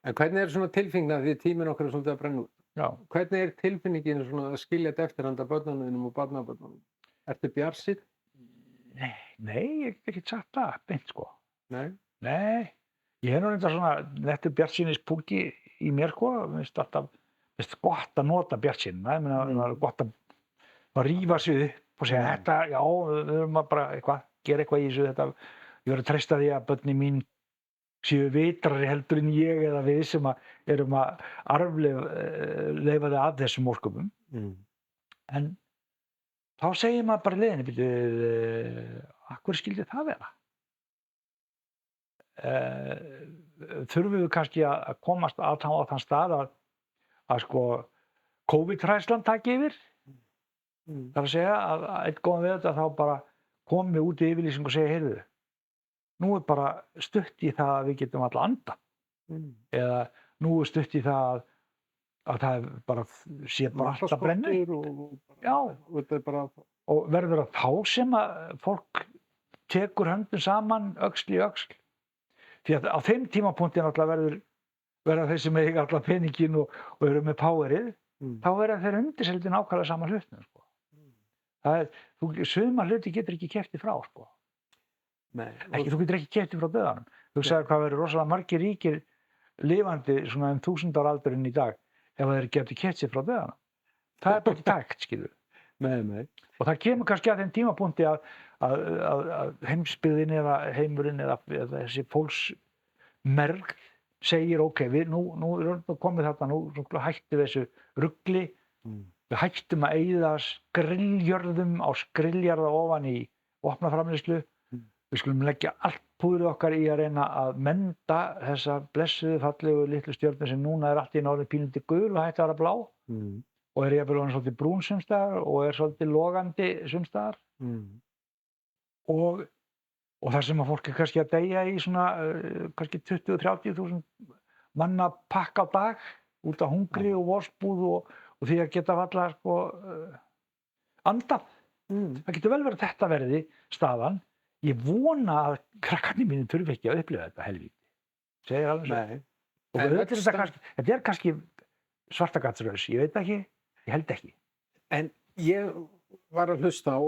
En hvernig er svona tilfinningin því tíminn okkar er svolítið að brenna út? Já. Hvernig er tilfinningin svona að skilja þetta eftir handa börnunum og barnabörnunum? Ertu bjartsýnn? Nei, ég get ekki sagt það, beint sko. Nei. Nei, ég hef nú reyndar svona nettur bjartsýnispúki í mér sko, mér finnst gott að nota bjartsýnina, það er gott að rífa sig upp og segja þetta, já, við erum að bara gera eitthvað í þessu, ég verður að treysta því að börnin mín séu vitrari heldur en ég eða við sem erum að arfleifa þau af þessum ósköpum. En þá segir maður bara í leiðinni, af hverju skyldi það vera? Þurfum við kannski að komast á þann stað að sko COVID-hræðslan taki yfir? Það er að segja að einn góðan við þetta þá bara komum við út í yfirlýsingu og segja, heyrðu, nú er bara stutt í það að við getum alla andað. Eða nú er stutt í það að það bara sé bara allt að brenna. Já, og verður að þá sem að fólk tekur höndum saman, öxl í öxl. Því að á þeim tímapunkti náttúrulega verða þeir sem eiga allan peninginn og eru með powerið, þá verða þeir undirseldir nákvæmlega sama hlutnum, sko. Suma hluti getur ekki keypt frá, sko. Nei. Þú getur ekki keypt frá dauðanum. Þú sagðir hvað verður rosalega margir ríkir lifandi svona 1000 ára aldurinn í dag ef þeir getur keypt sér frá dauðanum. Það er bara ekki tækt, skilur. Nei. Og það kemur kannski að þeim tímapunkti að heimsbyggðin eða heimurinn eða þessi fólksmergð segir ok, nú erum við komið þarna, nú hættum við þessu rugli, við hættum að eyða skrilljörðum á skrilljarða ofan í vopnaframleiðslu, við skulum leggja allt púðrið okkar í að reyna að menda þessa blessuðu fallegu litlu stjörnu sem núna er allt í orðin pínlítið gul og hætti að vera blá. Og er jafnvel orðin svolítið brún sums staðar og er svolítið logandi sums staðar. Og þar sem að fólk er kannski að deyja í svona kannski 20-30.000 manna pakk á dag út af hungri og vosbúð og því að geta varla sko andað. Það getur vel verið að þetta verði staðan. Ég vona að krakkarnir mínir þurfi ekki að upplifa þetta helvíti. Segir alveg svo. Nei. Og þetta er kannski svartagatsraus, ég veit ekki. Ég held ekki. En ég var að hlusta á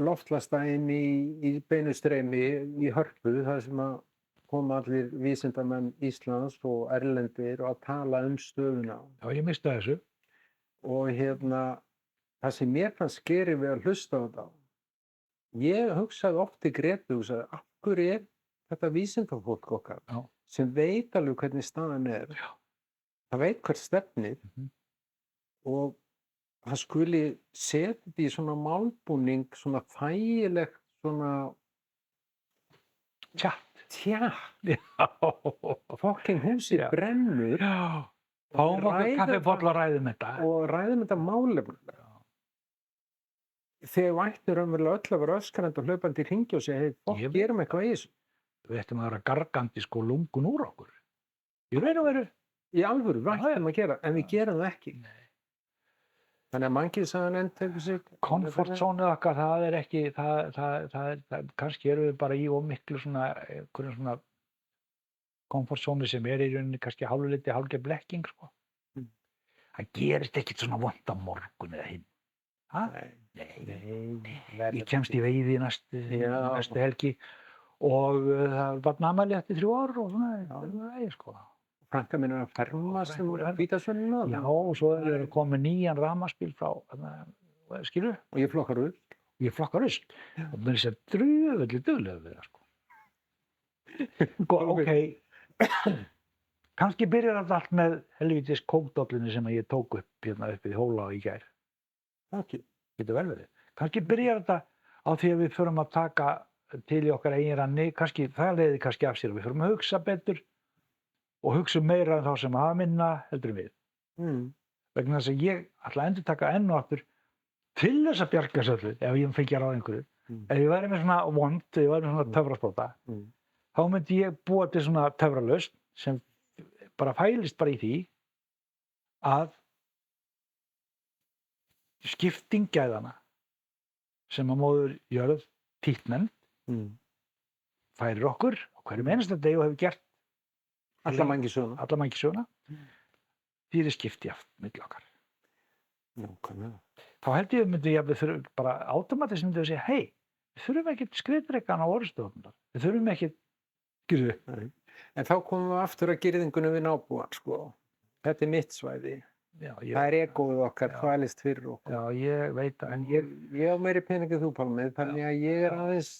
loftslagsdaginn í beinu streymi í Hörpu, þar sem að koma allir vísindamenn Íslands og erlendir og að tala stöðuna. Já, ég mista þessu. Og það sem mér fannst skeri við að hlusta á þetta. Ég hugsaði oft til Gretu og sagði, af hverju er þetta vísindafólk okkar sem veit alveg hvernig staðan er? Það veit hvert stefnir. Og það skuli setja í svona málbúning, svona þægilegt, svona tjatt. Fucking húsið brennur. Já. Fáum okkur kaffibolla og ræðum þetta. Og ræðum þetta málefnilega. Þegar vættir raunverulega öll að vera öskrandi og hlaupandi í hringi og segja, hey, gerum eitthvað í þessu. Við ættum að vera gargandi sko lungun úr okkur. Í raun og veru. Í alvöru, við ættum að gera, en við gerum það ekki. Þannig að mannkynssagan endurtekur sig. Komfortzónið okkar, það er ekki, kannski erum við bara í of miklu svona komfortzónu sem er í rauninni kannski hálfliti, hálfgerð blekking, sko. Það gerist ekkert svona vont á morgun eða hinn. Nei. Ég kemst í veiði næstu helgi og það er bara afmæli eftir 3 ár og svona, sko. Frænka mín er að fermast Hvítasveinina. Já, og svo er komið nýjan rafmagnsbíl frá, skilur? Og ég flokkar rusl. Ég flokkar rusl. Og mér er dröðveldi duglega við það, sko. Ok, kannski byrjar þetta allt með helvítis kókdollunni sem ég tók upp hérna uppi í Hóla í gær. Það getur vel verið. Kannski byrjar þetta á því að við förum að taka til í okkar eigin ranni, kannski, það leiðir kannski af sér og við förum að hugsa betur og hugsa meira en þá sem hafa minna heldur en við. Vegna þess að ég ætla að endurtaka enn og aftur til þess að bjarga þessu öllu, ef ég fengi að ráða einhverju. Ef ég væri með svona vond, ef ég væri með svona töfraspota, þá myndi ég búa til svona töfralausn sem bara fælist bara í því að skipting gæðanna sem að móður jörð þýttnefnd færir okkur á hverjum einasta degi og hefur gert Alla mannkynssöguna. Fyrir skipti aft milli okkar. Nákvæmlega. Þá held ég við þurfum bara automatist myndum við segja, hei, við þurfum ekkert skriðdrekan á orðstofnundar. Við þurfum ekkert, Nei. En þá komum við aftur að girðingunum við nábúan, sko. Þetta er mitt svæði. já, Það er egóið okkar, þvælist fyrir okkur. já, ég veit það, en Ég á meiri pening en þú, Pálmi, þannig að ég er aðeins,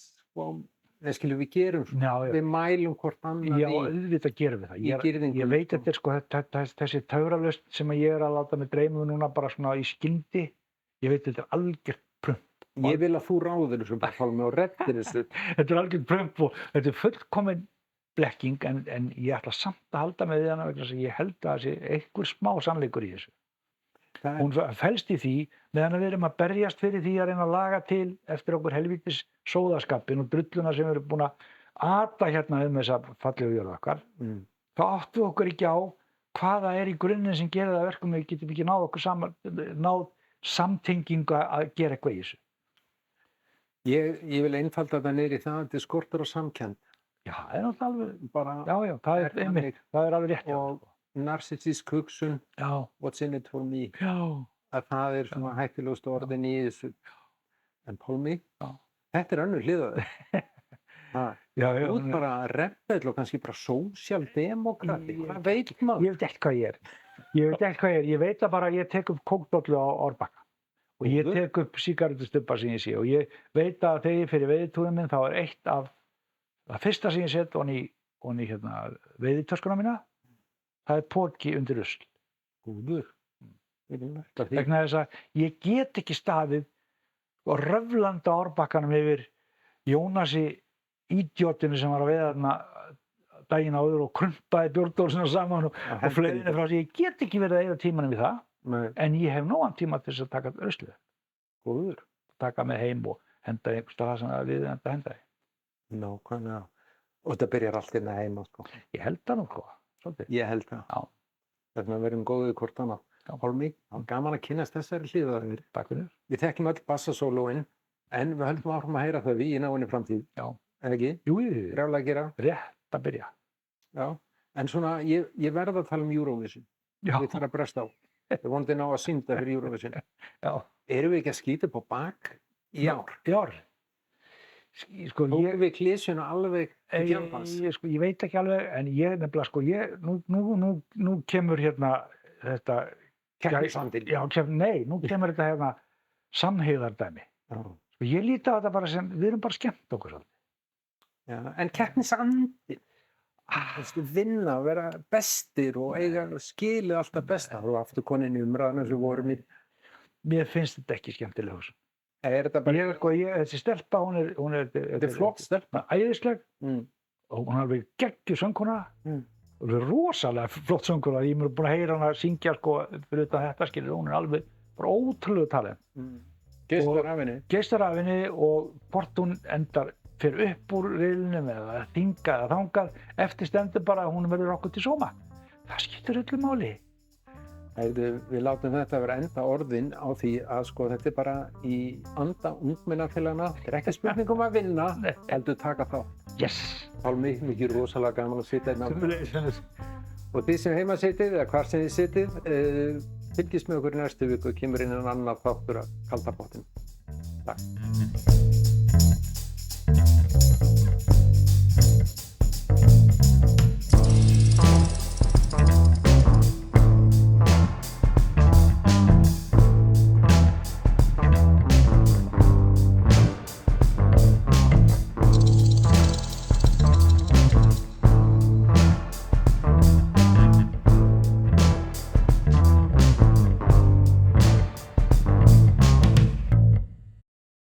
við gerum svona. já, Við mælum hvort annað já, auðvitað gerum við það. í girðingunum. Ég veit þetta sko, þessi töfralausn sem ég er að láta mig dreyma núna bara svona í skyndi, ég veit þetta er algjört prump. Ég vil að þú ráðir þessu, Pálmi, og reddir þessu. Þetta er algjört prump og þetta er fullkomin blekking, en ég ætla samt að halda með því hana vegna þess að ég held að það sé einhver smá sannleikur í þessu. Hún felst í því meðan við erum að berjast fyrir því að reyna að laga til eftir okkur helvítis sóðaskapinn og drulluna sem við erum búin að ata hérna þessa fallegu jörð okkar. Þá áttum við okkur ekki á hvað það er í grunninn sem gerir það verkum við getum ekki náð samtengingu að gera eitthvað í þessu. Ég vil einfalda það niður í það að þetta er skortur á samkennd. Já, það er náttúrulega alveg, Bara, já, það er einmitt, það er alveg rétt. og narsistísk hugsun, Já, what's in it for me, já, að það er svona hættulegustu orðin í þessu. En Pálmi, Já. þetta er önnur hlið á þér. já, Þú ert bara rebell og kannski bara sósíaldemókrati. Hvað veit maður? Ég veit ekki hvað ég er. Ég veit að bara ég tek upp kókdollu á Árbakka og ég tek upp sígarettustubba sem ég sé og ég veit að þegar ég fyrir veiðitúrinn minn þá er eitt af það fyrsta sem ég set ofan í hérna, veiðitöskuna mína, það er poki undir rusl. Góður. Vegna þess að ég get ekki staðið og röflanda Árbakkanum yfir Jónasi ídiotinu sem var að veiða þarna daginn áður og krumpaði bjórdósina saman og fleirinu frá sig. Ég get ekki verið að eyða tímanum við það. Nei. En ég hef nógan tíma til þess að taka ruslið. Góður. Taka með heim og henda einhvers staðar sem við henda í. Nákvæmlega. Og þetta byrjar allt hérna heima, sko. Ég held það nú, svolítið. Ég held það. Já. Þannig að við erum góðið hvort annað. Já. Pálmi, það var gaman að kynnast þessari hlið á þér. Takk fyrir. Við þekkjum öll bassasólóin, en við höldum áfram að heyra þau í náinni framtíð. Já. Eða ekki? Jú, Brjálæði að gera. rétt að byrja. Já. En svona, ég verð að tala um Eurovision. Já. Við þarf að bresta á. Við vonandi ná að synda fyrir Eurovision. Já. Erum við ekki að skýta upp á bak í ár? Í ár. Sko, Tókum við klísjuna alveg til fjandans? Ég veit ekki alveg, en ég nefnilega, sko, nú kemur hérna þetta... Keppnisandinn. Já, nú kemur þetta hérna samheiðardæmi. Já. Sko, ég líti á þetta bara sem, við erum bara skemmt okkur svolítið. Já, en keppnisandinn, vinna, vera bestir og eiga skilið alltaf besta. Það var aftur konin í umræðuna sem vorum í. Mér finnst þetta ekki skemmtileg hugsun. Er þetta bara... Þessi stelpa, hún er Þetta er flott stelpa. Æðisleg og hún har verið geggjuð söngkona og það er rosalega flott söngkona. Ég er búin að heyra hana syngja sko fyrir utan þetta skilur, hún er alveg bara ótrúlegu talent. Geislar af henni. Geislar af henni og hvort hún endar fyrir upp úr riðlinum eða þingað eða þangað, eftir stendur bara að hún verður okkur til sóma. Það skiptir öllu máli. Við látum þetta vera enda orðin á því að sko þetta er bara í anda ungmennafélagana. Þetta er ekki spurning um að vinna, heldur taka þá. Yes! Pálmi, mikið rosalega gaman að sitja hérna. Og þið sem heima sitið, eða hvar sem þið sitið, fylgist með okkur í næstu viku og kemur inn en annar þáttur af Kalda pottinn. Takk.